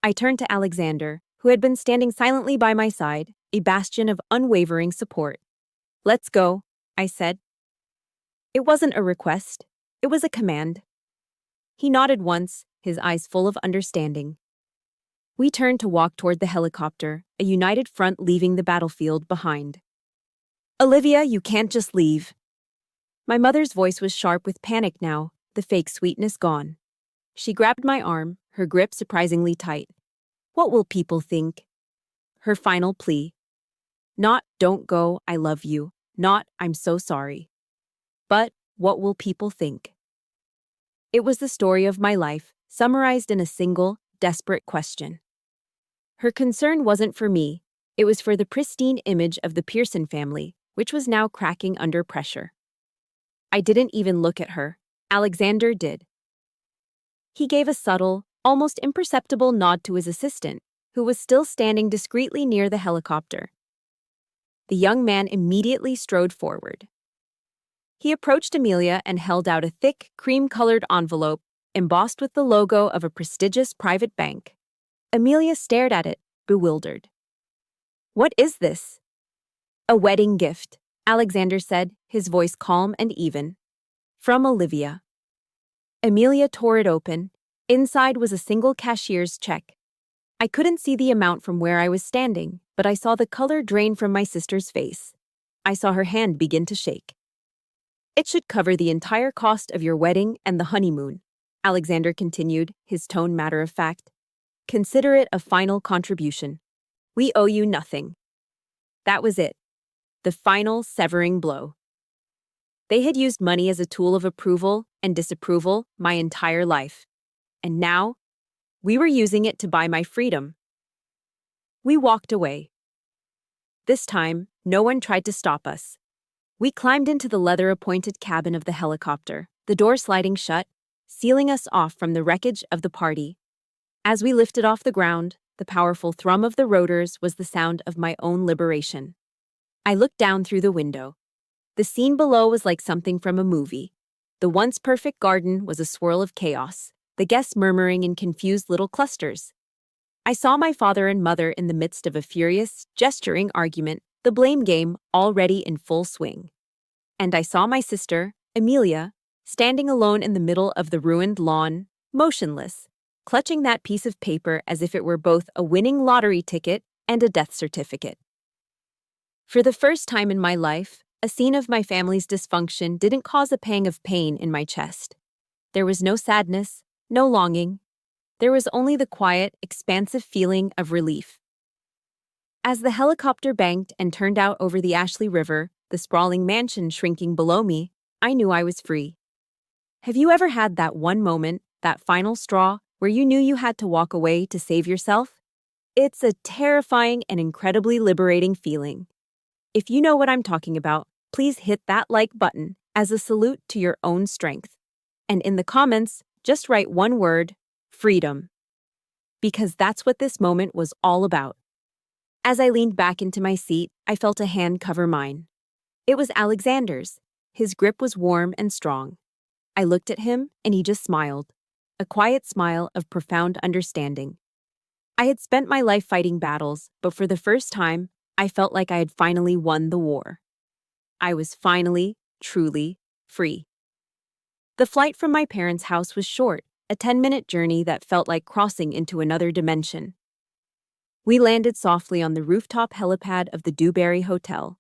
I turned to Alexander, who had been standing silently by my side, a bastion of unwavering support. "Let's go," I said. It wasn't a request, it was a command. He nodded once, his eyes full of understanding. We turned to walk toward the helicopter, a united front leaving the battlefield behind. "Olivia, you can't just leave." My mother's voice was sharp with panic now, the fake sweetness gone. She grabbed my arm, her grip surprisingly tight. "What will people think?" Her final plea. Not, "Don't go, I love you." Not, "I'm so sorry." But, "What will people think?" It was the story of my life, summarized in a single, desperate question. Her concern wasn't for me, it was for the pristine image of the Pearson family, which was now cracking under pressure. I didn't even look at her. Alexander did. He gave a subtle, almost imperceptible nod to his assistant, who was still standing discreetly near the helicopter. The young man immediately strode forward. He approached Amelia and held out a thick, cream-colored envelope embossed with the logo of a prestigious private bank. Amelia stared at it, bewildered. "What is this?" "A wedding gift," Alexander said, his voice calm and even. "From Olivia." Amelia tore it open. Inside was a single cashier's check. I couldn't see the amount from where I was standing, but I saw the color drain from my sister's face. I saw her hand begin to shake. "It should cover the entire cost of your wedding and the honeymoon," Alexander continued, his tone matter-of-fact. "Consider it a final contribution. We owe you nothing." That was it. The final severing blow. They had used money as a tool of approval and disapproval my entire life. And now, we were using it to buy my freedom. We walked away. This time, no one tried to stop us. We climbed into the leather-appointed cabin of the helicopter, the door sliding shut, sealing us off from the wreckage of the party. As we lifted off the ground, the powerful thrum of the rotors was the sound of my own liberation. I looked down through the window. The scene below was like something from a movie. The once perfect garden was a swirl of chaos, the guests murmuring in confused little clusters. I saw my father and mother in the midst of a furious, gesturing argument, the blame game already in full swing. And I saw my sister, Amelia, standing alone in the middle of the ruined lawn, motionless, clutching that piece of paper as if it were both a winning lottery ticket and a death certificate. For the first time in my life, a scene of my family's dysfunction didn't cause a pang of pain in my chest. There was no sadness, no longing. There was only the quiet, expansive feeling of relief. As the helicopter banked and turned out over the Ashley River, the sprawling mansion shrinking below me, I knew I was free. Have you ever had that one moment, that final straw, where you knew you had to walk away to save yourself? It's a terrifying and incredibly liberating feeling. If you know what I'm talking about, please hit that like button as a salute to your own strength. And in the comments, just write one word, freedom. Because that's what this moment was all about. As I leaned back into my seat, I felt a hand cover mine. It was Alexander's. His grip was warm and strong. I looked at him, and he just smiled. A quiet smile of profound understanding. I had spent my life fighting battles, but for the first time, I felt like I had finally won the war. I was finally, truly, free. The flight from my parents' house was short, a 10-minute journey that felt like crossing into another dimension. We landed softly on the rooftop helipad of the Dewberry Hotel.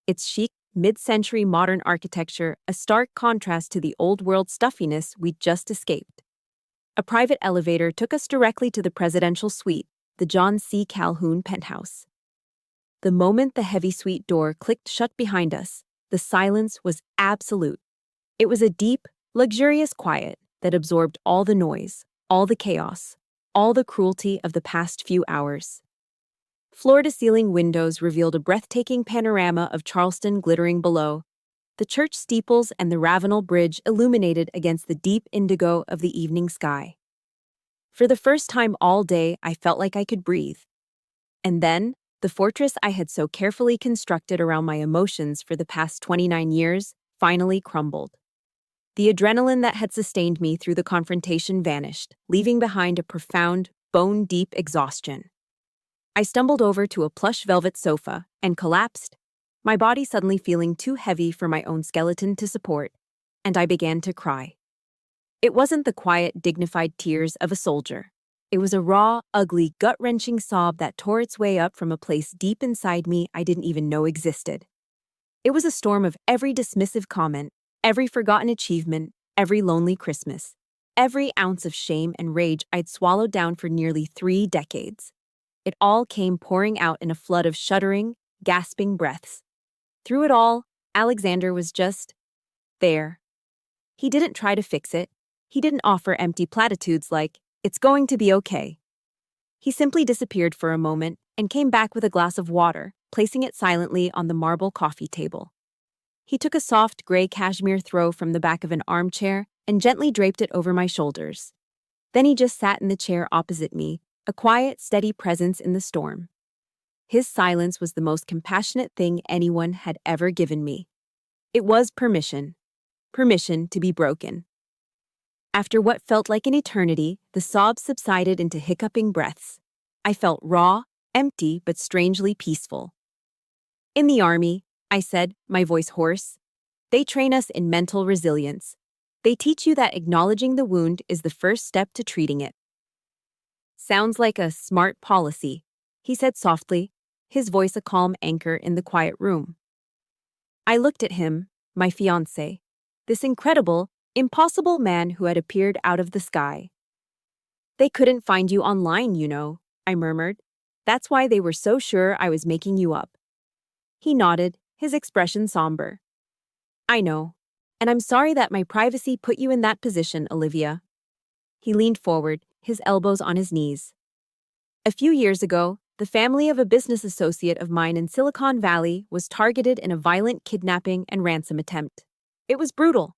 Its chic, mid-century modern architecture a stark contrast to the old-world stuffiness we'd just escaped. A private elevator took us directly to the presidential suite, the John C. Calhoun penthouse. The moment the heavy suite door clicked shut behind us, the silence was absolute. It was a deep, luxurious quiet that absorbed all the noise, all the chaos, all the cruelty of the past few hours. Floor-to-ceiling windows revealed a breathtaking panorama of Charleston glittering below, the church steeples and the Ravenel Bridge illuminated against the deep indigo of the evening sky. For the first time all day, I felt like I could breathe. And then, the fortress I had so carefully constructed around my emotions for the past 29 years finally crumbled. The adrenaline that had sustained me through the confrontation vanished, leaving behind a profound, bone-deep exhaustion. I stumbled over to a plush velvet sofa and collapsed, my body suddenly feeling too heavy for my own skeleton to support, and I began to cry. It wasn't the quiet, dignified tears of a soldier. It was a raw, ugly, gut-wrenching sob that tore its way up from a place deep inside me I didn't even know existed. It was a storm of every dismissive comment, every forgotten achievement, every lonely Christmas, every ounce of shame and rage I'd swallowed down for nearly 3 decades. It all came pouring out in a flood of shuddering, gasping breaths. Through it all, Alexander was just there. He didn't try to fix it. He didn't offer empty platitudes like, "It's going to be okay." He simply disappeared for a moment and came back with a glass of water, placing it silently on the marble coffee table. He took a soft gray cashmere throw from the back of an armchair and gently draped it over my shoulders. Then he just sat in the chair opposite me, a quiet, steady presence in the storm. His silence was the most compassionate thing anyone had ever given me. It was permission. Permission to be broken. After what felt like an eternity, the sobs subsided into hiccuping breaths. I felt raw, empty, but strangely peaceful. "In the army," I said, my voice hoarse, "they train us in mental resilience. They teach you that acknowledging the wound is the first step to treating it." "Sounds like a smart policy," he said softly, his voice a calm anchor in the quiet room. I looked at him, my fiancé, this incredible, impossible man who had appeared out of the sky. "They couldn't find you online, you know," I murmured. "That's why they were so sure I was making you up." He nodded, his expression somber. "I know, and I'm sorry that my privacy put you in that position, Olivia." He leaned forward, his elbows on his knees. "A few years ago, the family of a business associate of mine in Silicon Valley was targeted in a violent kidnapping and ransom attempt. It was brutal.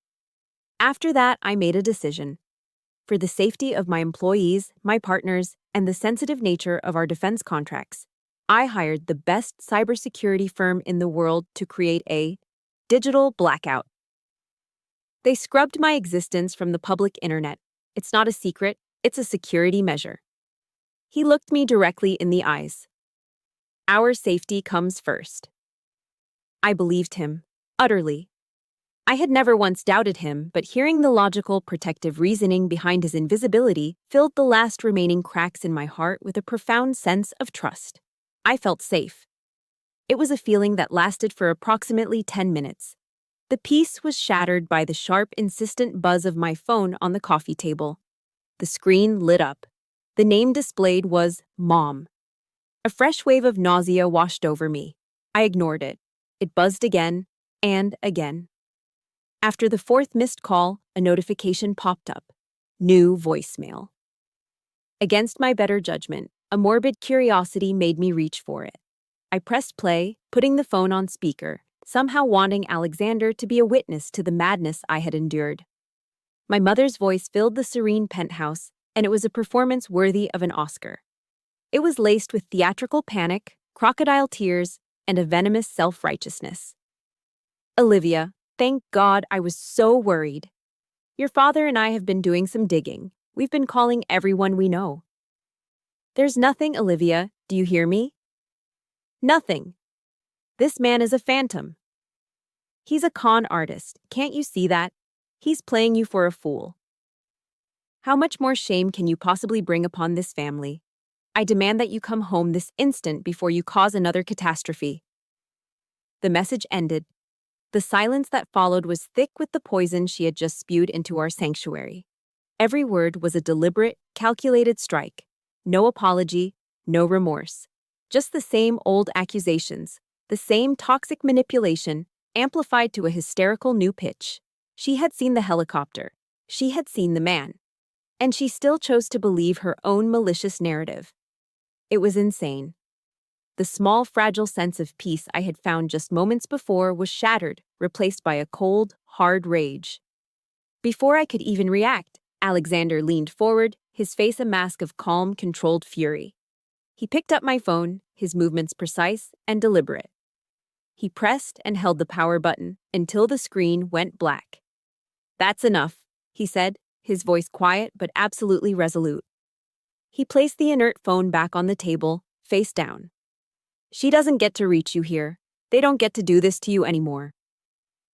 After that, I made a decision. For the safety of my employees, my partners, and the sensitive nature of our defense contracts, I hired the best cybersecurity firm in the world to create a digital blackout. They scrubbed my existence from the public internet. It's not a secret, it's a security measure." He looked me directly in the eyes. "Our safety comes first." I believed him, utterly. I had never once doubted him, but hearing the logical, protective reasoning behind his invisibility filled the last remaining cracks in my heart with a profound sense of trust. I felt safe. It was a feeling that lasted for approximately 10 minutes. The peace was shattered by the sharp, insistent buzz of my phone on the coffee table. The screen lit up. The name displayed was Mom. A fresh wave of nausea washed over me. I ignored it. It buzzed again and again. After the 4th missed call, a notification popped up. New voicemail. Against my better judgment, a morbid curiosity made me reach for it. I pressed play, putting the phone on speaker, somehow wanting Alexander to be a witness to the madness I had endured. My mother's voice filled the serene penthouse, and it was a performance worthy of an Oscar. It was laced with theatrical panic, crocodile tears, and a venomous self-righteousness. "Olivia, thank God, I was so worried. Your father and I have been doing some digging. We've been calling everyone we know." "There's nothing, Olivia, do you hear me? Nothing. This man is a phantom. He's a con artist, can't you see that? He's playing you for a fool. How much more shame can you possibly bring upon this family? I demand that you come home this instant before you cause another catastrophe." The message ended. The silence that followed was thick with the poison she had just spewed into our sanctuary. Every word was a deliberate, calculated strike. No apology, no remorse. Just the same old accusations, the same toxic manipulation, amplified to a hysterical new pitch. She had seen the helicopter. She had seen the man. And she still chose to believe her own malicious narrative. It was insane. The small, fragile sense of peace I had found just moments before was shattered, replaced by a cold, hard rage. Before I could even react, Alexander leaned forward, his face a mask of calm, controlled fury. He picked up my phone, his movements precise and deliberate. He pressed and held the power button until the screen went black. "That's enough," he said, his voice quiet but absolutely resolute. He placed the inert phone back on the table, face down. She doesn't get to reach you here. They don't get to do this to you anymore.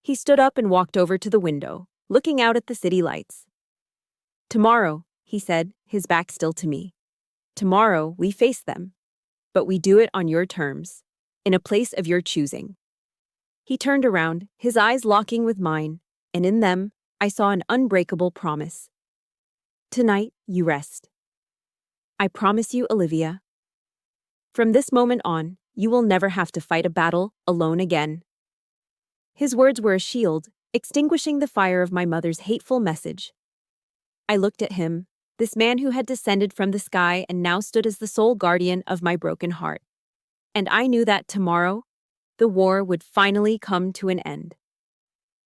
He stood up and walked over to the window, looking out at the city lights. Tomorrow, he said, his back still to me. Tomorrow, we face them. But we do it on your terms, in a place of your choosing. He turned around, his eyes locking with mine, and in them, I saw an unbreakable promise. Tonight, you rest. I promise you, Olivia. From this moment on, you will never have to fight a battle alone again. His words were a shield, extinguishing the fire of my mother's hateful message. I looked at him, this man who had descended from the sky and now stood as the sole guardian of my broken heart. And I knew that tomorrow, the war would finally come to an end.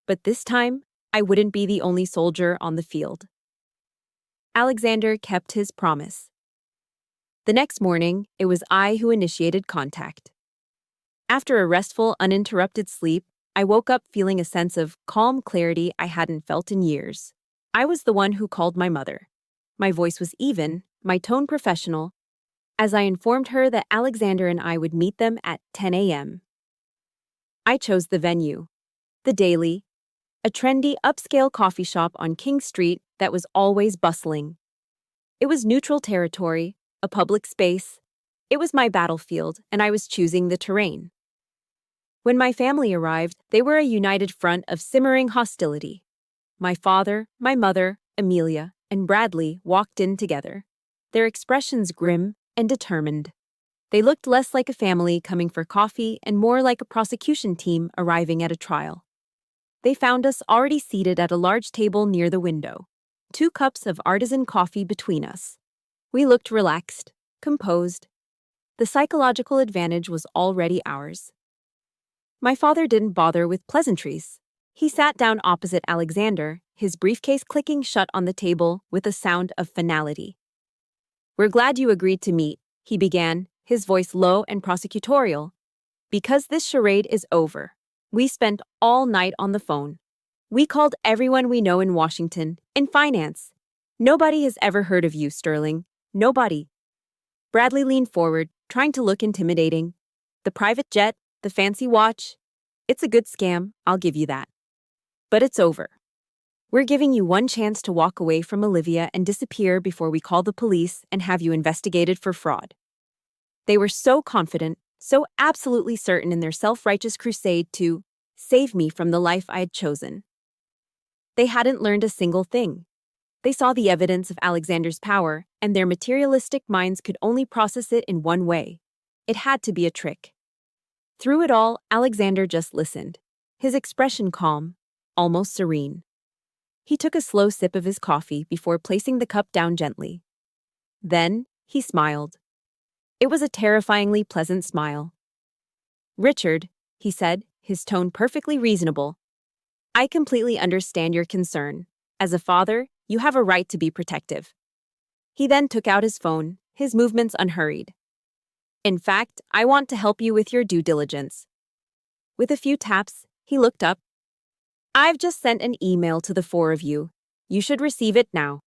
But this time, I wouldn't be the only soldier on the field. Alexander kept his promise. The next morning, it was I who initiated contact. After a restful, uninterrupted sleep, I woke up feeling a sense of calm clarity I hadn't felt in years. I was the one who called my mother. My voice was even, my tone professional, as I informed her that Alexander and I would meet them at 10 a.m. I chose the venue, the Daily, a trendy, upscale coffee shop on King Street that was always bustling. It was neutral territory, a public space. It was my battlefield, and I was choosing the terrain. When my family arrived, they were a united front of simmering hostility. My father, my mother, Amelia, and Bradley walked in together, their expressions grim and determined. They looked less like a family coming for coffee and more like a prosecution team arriving at a trial. They found us already seated at a large table near the window, 2 cups of artisan coffee between us. We looked relaxed, composed. The psychological advantage was already ours. My father didn't bother with pleasantries. He sat down opposite Alexander, his briefcase clicking shut on the table with a sound of finality. "We're glad you agreed to meet," he began, his voice low and prosecutorial. "Because this charade is over. We spent all night on the phone. We called everyone we know in Washington, in finance. Nobody has ever heard of you, Sterling. Nobody." Bradley leaned forward, trying to look intimidating. "The private jet, the fancy watch. It's a good scam, I'll give you that. But it's over. We're giving you one chance to walk away from Olivia and disappear before we call the police and have you investigated for fraud." They were so confident, so absolutely certain in their self-righteous crusade to save me from the life I had chosen. They hadn't learned a single thing. They saw the evidence of Alexander's power, and their materialistic minds could only process it in one way. It had to be a trick. Through it all, Alexander just listened, his expression calm, almost serene. He took a slow sip of his coffee before placing the cup down gently. Then, he smiled. It was a terrifyingly pleasant smile. "Richard," he said, his tone perfectly reasonable, "I completely understand your concern. As a father, you have a right to be protective." He then took out his phone, his movements unhurried. "In fact, I want to help you with your due diligence." With a few taps, he looked up. "I've just sent an email to the 4 of you. You should receive it now."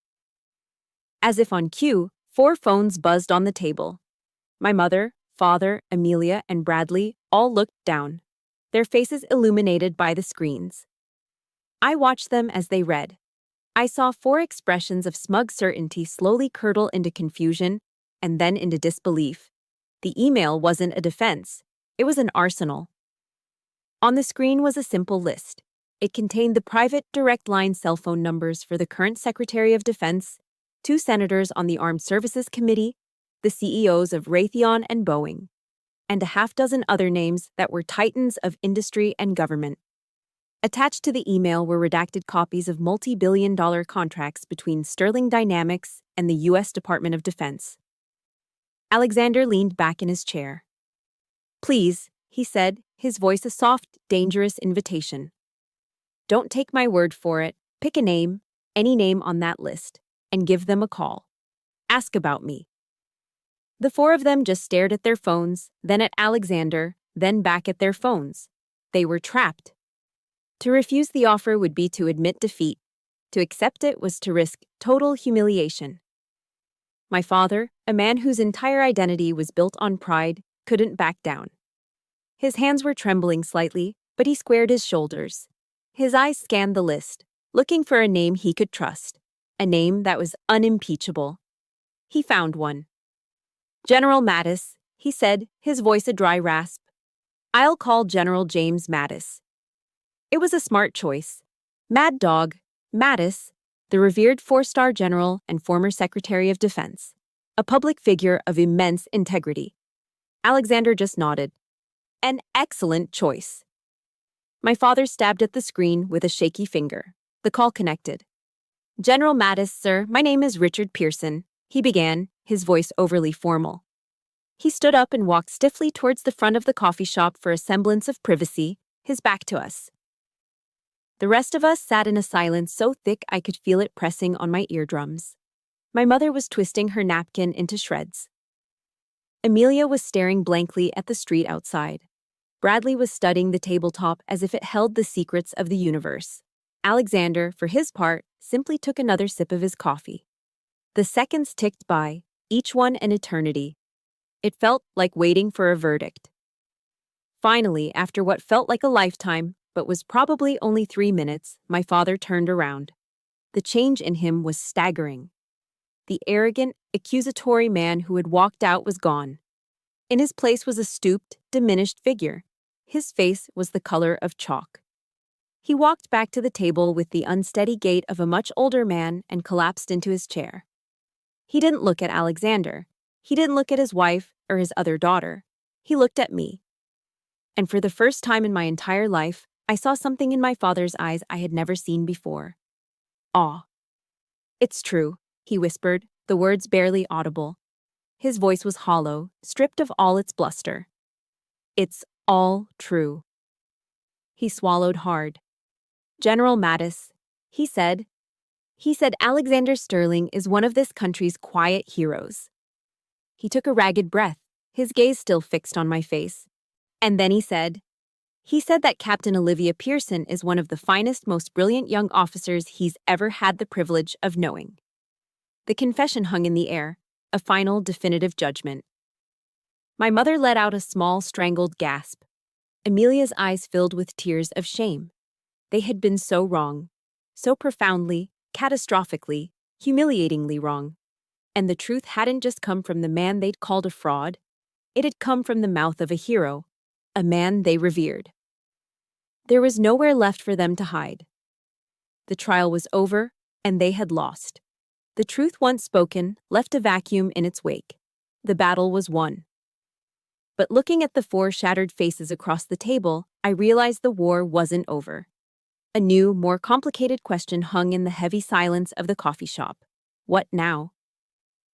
As if on cue, 4 phones buzzed on the table. My mother, father, Amelia, and Bradley all looked down, their faces illuminated by the screens. I watched them as they read. I saw 4 expressions of smug certainty slowly curdle into confusion and then into disbelief. The email wasn't a defense. It was an arsenal. On the screen was a simple list. It contained the private direct line cell phone numbers for the current Secretary of Defense, 2 senators on the Armed Services Committee, the CEOs of Raytheon and Boeing, and a half-dozen other names that were titans of industry and government. Attached to the email were redacted copies of multi-billion-dollar contracts between Sterling Dynamics and the U.S. Department of Defense. Alexander leaned back in his chair. "Please," he said, his voice a soft, dangerous invitation. "Don't take my word for it. Pick a name, any name on that list, and give them a call. Ask about me." The 4 of them just stared at their phones, then at Alexander, then back at their phones. They were trapped. To refuse the offer would be to admit defeat. To accept it was to risk total humiliation. My father, a man whose entire identity was built on pride, couldn't back down. His hands were trembling slightly, but he squared his shoulders. His eyes scanned the list, looking for a name he could trust, a name that was unimpeachable. He found one. General Mattis, he said, his voice a dry rasp. I'll call General James Mattis. It was a smart choice. Mad Dog, Mattis, the revered four-star general and former Secretary of Defense, a public figure of immense integrity. Alexander just nodded. An excellent choice. My father stabbed at the screen with a shaky finger. The call connected. General Mattis, sir, my name is Richard Pearson, he began, his voice overly formal. He stood up and walked stiffly towards the front of the coffee shop for a semblance of privacy, his back to us. The rest of us sat in a silence so thick I could feel it pressing on my eardrums. My mother was twisting her napkin into shreds. Amelia was staring blankly at the street outside. Bradley was studying the tabletop as if it held the secrets of the universe. Alexander, for his part, simply took another sip of his coffee. The seconds ticked by, each one an eternity. It felt like waiting for a verdict. Finally, after what felt like a lifetime, but was probably only 3 minutes, my father turned around. The change in him was staggering. The arrogant, accusatory man who had walked out was gone. In his place was a stooped, diminished figure. His face was the color of chalk. He walked back to the table with the unsteady gait of a much older man and collapsed into his chair. He didn't look at Alexander. He didn't look at his wife or his other daughter. He looked at me. And for the first time in my entire life, I saw something in my father's eyes I had never seen before. Awe. It's true, he whispered, the words barely audible. His voice was hollow, stripped of all its bluster. It's all true. He swallowed hard. General Mattis, he said Alexander Sterling is one of this country's quiet heroes. He took a ragged breath, his gaze still fixed on my face. And then he said that Captain Olivia Pearson is one of the finest, most brilliant young officers he's ever had the privilege of knowing. The confession hung in the air, a final, definitive judgment. My mother let out a small, strangled gasp. Amelia's eyes filled with tears of shame. They had been so wrong, so profoundly, catastrophically, humiliatingly wrong. And the truth hadn't just come from the man they'd called a fraud. It had come from the mouth of a hero, a man they revered. There was nowhere left for them to hide. The trial was over, and they had lost. The truth once spoken left a vacuum in its wake. The battle was won. But looking at the 4 shattered faces across the table, I realized the war wasn't over. A new, more complicated question hung in the heavy silence of the coffee shop. What now?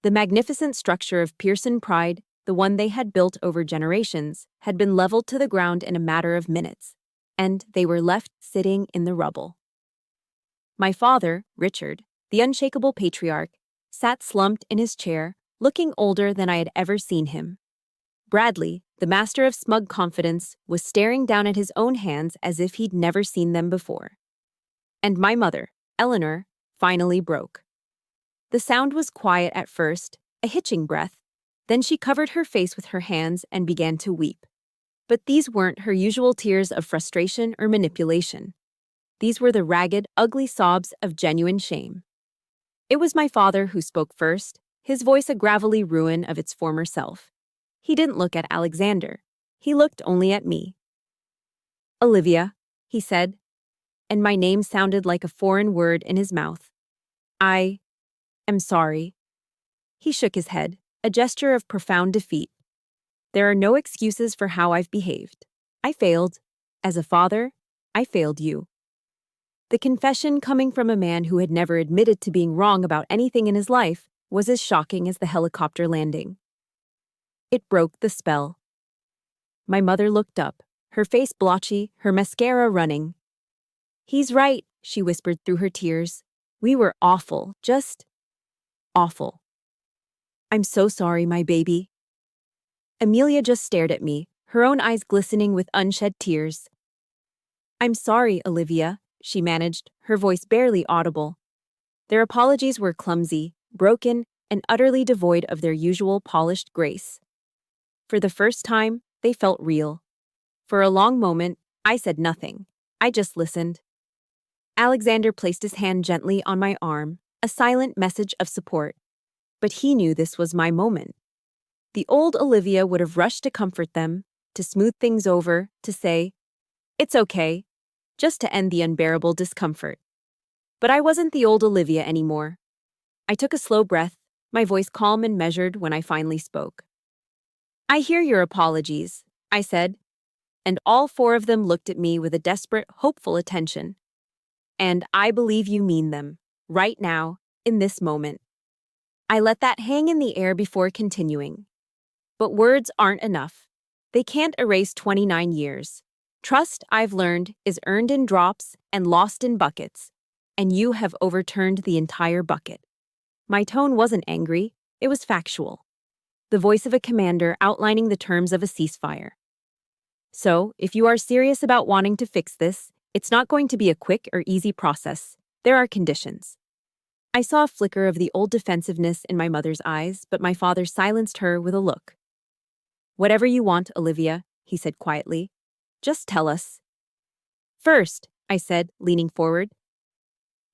The magnificent structure of Pearson pride, the one they had built over generations, had been leveled to the ground in a matter of minutes, and they were left sitting in the rubble. My father, Richard, the unshakable patriarch, sat slumped in his chair, looking older than I had ever seen him. Bradley, the master of smug confidence, was staring down at his own hands as if he'd never seen them before. And my mother, Eleanor, finally broke. The sound was quiet at first, a hitching breath. Then she covered her face with her hands and began to weep. But these weren't her usual tears of frustration or manipulation. These were the ragged, ugly sobs of genuine shame. It was my father who spoke first, his voice a gravelly ruin of its former self. He didn't look at Alexander. He looked only at me. Olivia, he said, and my name sounded like a foreign word in his mouth. I am sorry. He shook his head, a gesture of profound defeat. There are no excuses for how I've behaved. I failed. As a father, I failed you. The confession coming from a man who had never admitted to being wrong about anything in his life was as shocking as the helicopter landing. It broke the spell. My mother looked up, her face blotchy, her mascara running. He's right, she whispered through her tears. We were awful, just awful. I'm so sorry, my baby. Amelia just stared at me, her own eyes glistening with unshed tears. I'm sorry, Olivia, she managed, her voice barely audible. Their apologies were clumsy, broken, and utterly devoid of their usual polished grace. For the first time, they felt real. For a long moment, I said nothing. I just listened. Alexander placed his hand gently on my arm, a silent message of support. But he knew this was my moment. The old Olivia would have rushed to comfort them, to smooth things over, to say, "It's okay," just to end the unbearable discomfort. But I wasn't the old Olivia anymore. I took a slow breath, my voice calm and measured when I finally spoke. "I hear your apologies," I said, and all four of them looked at me with a desperate, hopeful attention. "And I believe you mean them, right now, in this moment." I let that hang in the air before continuing. But words aren't enough. They can't erase 29 years. Trust, I've learned, is earned in drops and lost in buckets. And you have overturned the entire bucket. My tone wasn't angry, it was factual. The voice of a commander outlining the terms of a ceasefire. So, if you are serious about wanting to fix this, it's not going to be a quick or easy process. There are conditions. I saw a flicker of the old defensiveness in my mother's eyes, but my father silenced her with a look. "Whatever you want, Olivia," he said quietly. "Just tell us." "First," I said, leaning forward,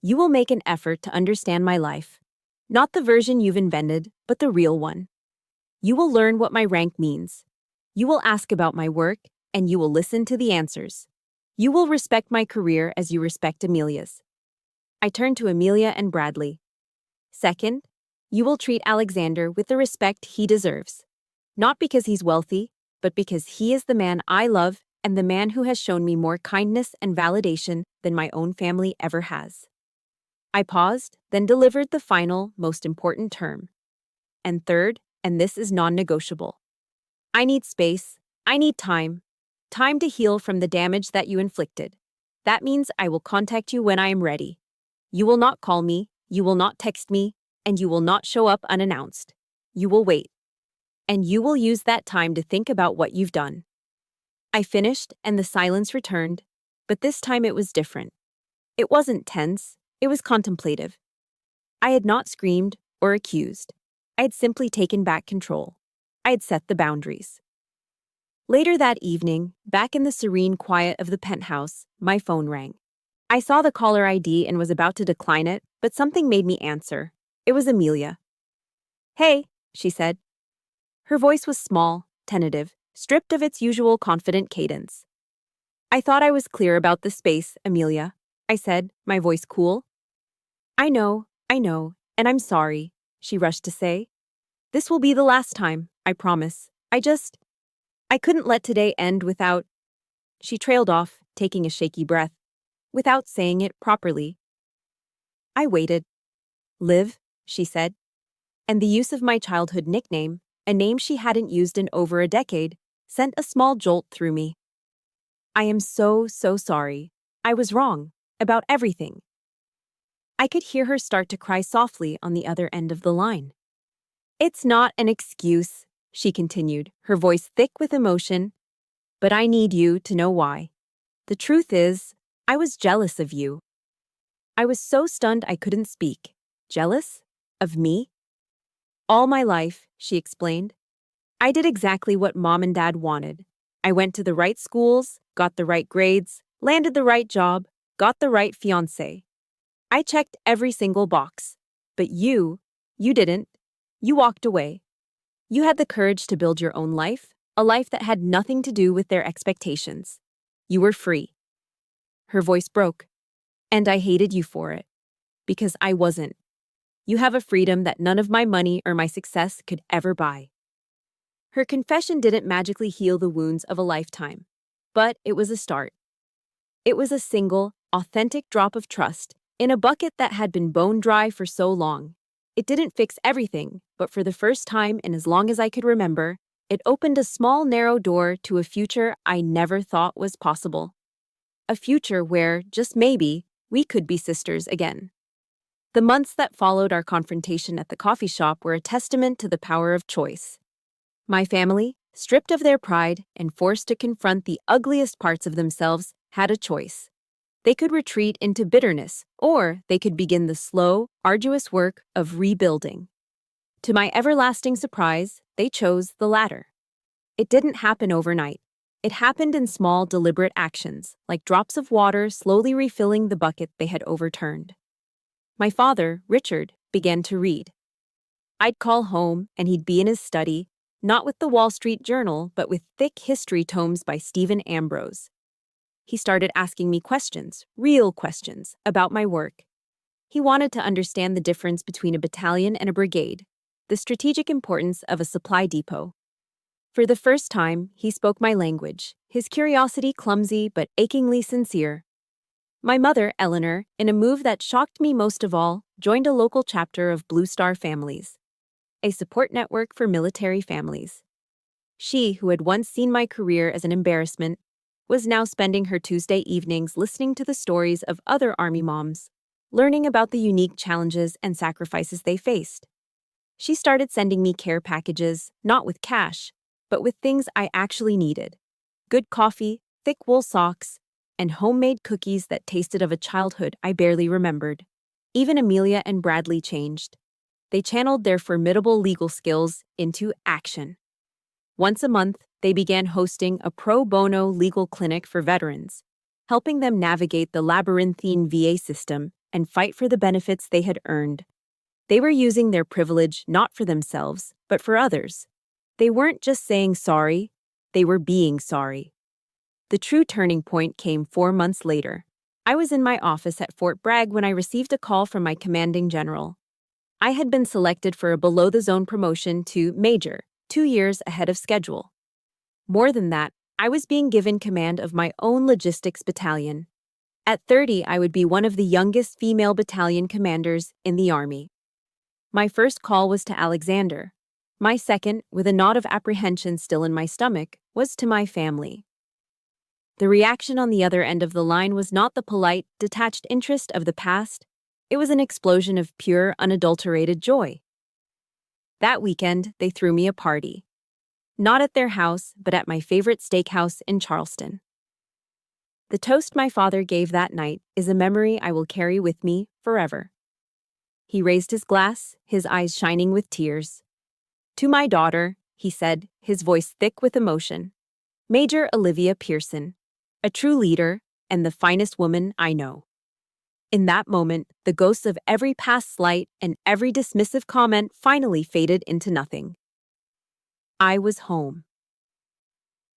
"you will make an effort to understand my life. Not the version you've invented, but the real one. You will learn what my rank means. You will ask about my work, and you will listen to the answers. You will respect my career as you respect Amelia's." I turned to Amelia and Bradley. "Second, you will treat Alexander with the respect he deserves. Not because he's wealthy, but because he is the man I love and the man who has shown me more kindness and validation than my own family ever has." I paused, then delivered the final, most important term. "And third, and this is non-negotiable. I need space. I need time. Time to heal from the damage that you inflicted. That means I will contact you when I am ready. You will not call me, you will not text me, and you will not show up unannounced. You will wait. And you will use that time to think about what you've done." I finished, and the silence returned, but this time it was different. It wasn't tense, it was contemplative. I had not screamed or accused. I had simply taken back control. I had set the boundaries. Later that evening, back in the serene quiet of the penthouse, my phone rang. I saw the caller ID and was about to decline it, but something made me answer. It was Amelia. "Hey," she said. Her voice was small, tentative, stripped of its usual confident cadence. "I thought I was clear about the space, Amelia," I said, my voice cool. I know, and I'm sorry," she rushed to say. "This will be the last time, I promise. I couldn't let today end without—" She trailed off, taking a shaky breath, "without saying it properly." I waited. "Liv," she said. And the use of my childhood nickname, a name she hadn't used in over a decade, sent a small jolt through me. "I am so sorry. I was wrong. About everything." I could hear her start to cry softly on the other end of the line. "It's not an excuse," she continued, her voice thick with emotion. "But I need you to know why. The truth is, I was jealous of you." I was so stunned I couldn't speak. Jealous? Of me? "All my life," she explained. "I did exactly what Mom and Dad wanted. I went to the right schools, got the right grades, landed the right job, got the right fiancé. I checked every single box. But you didn't. You walked away. You had the courage to build your own life, a life that had nothing to do with their expectations. You were free." Her voice broke. "And I hated you for it. Because I wasn't. You have a freedom that none of my money or my success could ever buy." Her confession didn't magically heal the wounds of a lifetime. But it was a start. It was a single, authentic drop of trust in a bucket that had been bone dry for so long. It didn't fix everything, but for the first time in as long as I could remember, it opened a small, narrow door to a future I never thought was possible. A future where, just maybe, we could be sisters again. The months that followed our confrontation at the coffee shop were a testament to the power of choice. My family, stripped of their pride and forced to confront the ugliest parts of themselves, had a choice. They could retreat into bitterness, or they could begin the slow, arduous work of rebuilding. To my everlasting surprise, they chose the latter. It didn't happen overnight. It happened in small, deliberate actions, like drops of water slowly refilling the bucket they had overturned. My father, Richard, began to read. I'd call home, and he'd be in his study, not with the Wall Street Journal, but with thick history tomes by Stephen Ambrose. He started asking me questions, real questions, about my work. He wanted to understand the difference between a battalion and a brigade, the strategic importance of a supply depot. For the first time, he spoke my language, his curiosity clumsy but achingly sincere. My mother, Eleanor, in a move that shocked me most of all, joined a local chapter of Blue Star Families, a support network for military families. She, who had once seen my career as an embarrassment, was now spending her Tuesday evenings listening to the stories of other Army moms, learning about the unique challenges and sacrifices they faced. She started sending me care packages, not with cash, but with things I actually needed. Good coffee, thick wool socks, and homemade cookies that tasted of a childhood I barely remembered. Even Amelia and Bradley changed. They channeled their formidable legal skills into action. Once a month, they began hosting a pro bono legal clinic for veterans, helping them navigate the labyrinthine VA system and fight for the benefits they had earned. They were using their privilege not for themselves, but for others. They weren't just saying sorry, they were being sorry. The true turning point came 4 months later. I was in my office at Fort Bragg when I received a call from my commanding general. I had been selected for a below-the-zone promotion to major, 2 years ahead of schedule. More than that, I was being given command of my own logistics battalion. At 30, I would be one of the youngest female battalion commanders in the Army. My first call was to Alexander. My second, with a knot of apprehension still in my stomach, was to my family. The reaction on the other end of the line was not the polite, detached interest of the past. It was an explosion of pure, unadulterated joy. That weekend, they threw me a party. Not at their house, but at my favorite steakhouse in Charleston. The toast my father gave that night is a memory I will carry with me forever. He raised his glass, his eyes shining with tears. "To my daughter," he said, his voice thick with emotion, "Major Olivia Pearson, a true leader and the finest woman I know." In that moment, the ghosts of every past slight and every dismissive comment finally faded into nothing. I was home.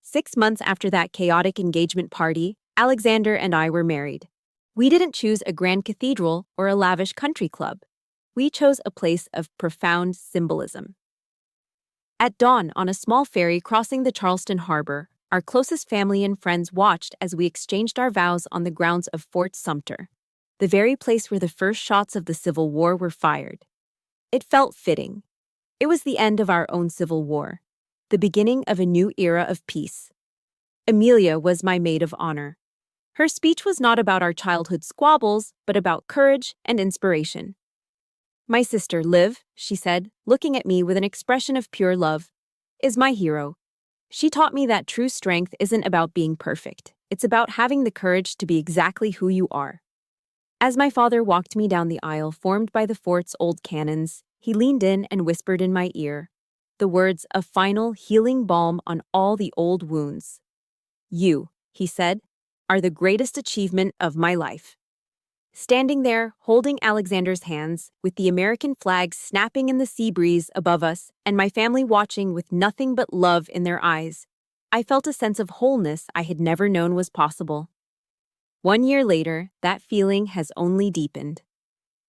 6 months after that chaotic engagement party, Alexander and I were married. We didn't choose a grand cathedral or a lavish country club. We chose a place of profound symbolism. At dawn, on a small ferry crossing the Charleston harbor, our closest family and friends watched as we exchanged our vows on the grounds of Fort Sumter, the very place where the first shots of the Civil War were fired. It felt fitting. It was the end of our own Civil War, the beginning of a new era of peace. Amelia was my maid of honor. Her speech was not about our childhood squabbles, but about courage and inspiration. "My sister, Liv," she said, looking at me with an expression of pure love, "is my hero. She taught me that true strength isn't about being perfect. It's about having the courage to be exactly who you are." As my father walked me down the aisle formed by the fort's old cannons, he leaned in and whispered in my ear the words of final healing balm on all the old wounds. "You," he said, "are the greatest achievement of my life." Standing there, holding Alexander's hands, with the American flag snapping in the sea breeze above us, and my family watching with nothing but love in their eyes, I felt a sense of wholeness I had never known was possible. 1 year later, that feeling has only deepened.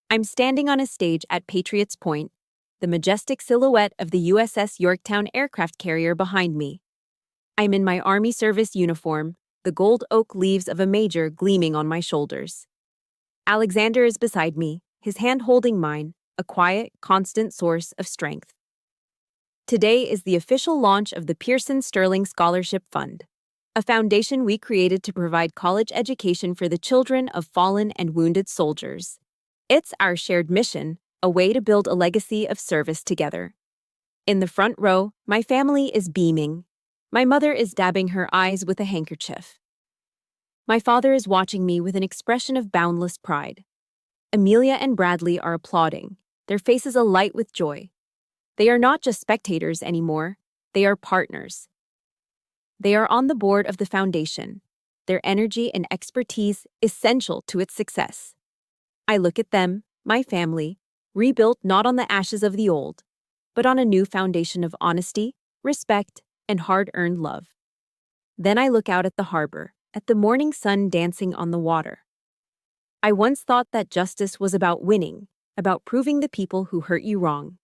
I'm standing on a stage at Patriots Point, the majestic silhouette of the USS Yorktown aircraft carrier behind me. I'm in my Army service uniform, the gold oak leaves of a major gleaming on my shoulders. Alexander is beside me, his hand holding mine, a quiet, constant source of strength. Today is the official launch of the Pearson Sterling Scholarship Fund, a foundation we created to provide college education for the children of fallen and wounded soldiers. It's our shared mission, a way to build a legacy of service together. In the front row, my family is beaming. My mother is dabbing her eyes with a handkerchief. My father is watching me with an expression of boundless pride. Amelia and Bradley are applauding, their faces alight with joy. They are not just spectators anymore, they are partners. They are on the board of the foundation, their energy and expertise essential to its success. I look at them, my family, rebuilt not on the ashes of the old, but on a new foundation of honesty, respect, and hard-earned love. Then I look out at the harbor, at the morning sun dancing on the water. I once thought that justice was about winning, about proving the people who hurt you wrong.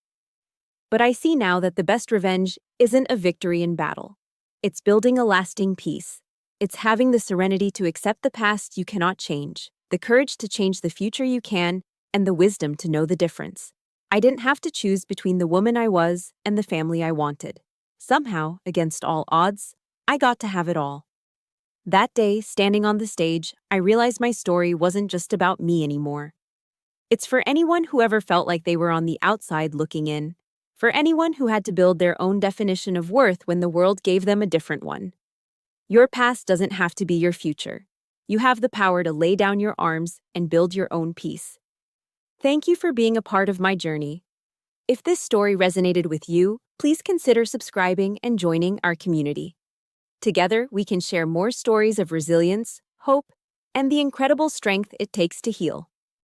But I see now that the best revenge isn't a victory in battle. It's building a lasting peace. It's having the serenity to accept the past you cannot change, the courage to change the future you can, and the wisdom to know the difference. I didn't have to choose between the woman I was and the family I wanted. Somehow, against all odds, I got to have it all. That day, standing on the stage, I realized my story wasn't just about me anymore. It's for anyone who ever felt like they were on the outside looking in, for anyone who had to build their own definition of worth when the world gave them a different one. Your past doesn't have to be your future. You have the power to lay down your arms and build your own peace. Thank you for being a part of my journey. If this story resonated with you, please consider subscribing and joining our community. Together, we can share more stories of resilience, hope, and the incredible strength it takes to heal.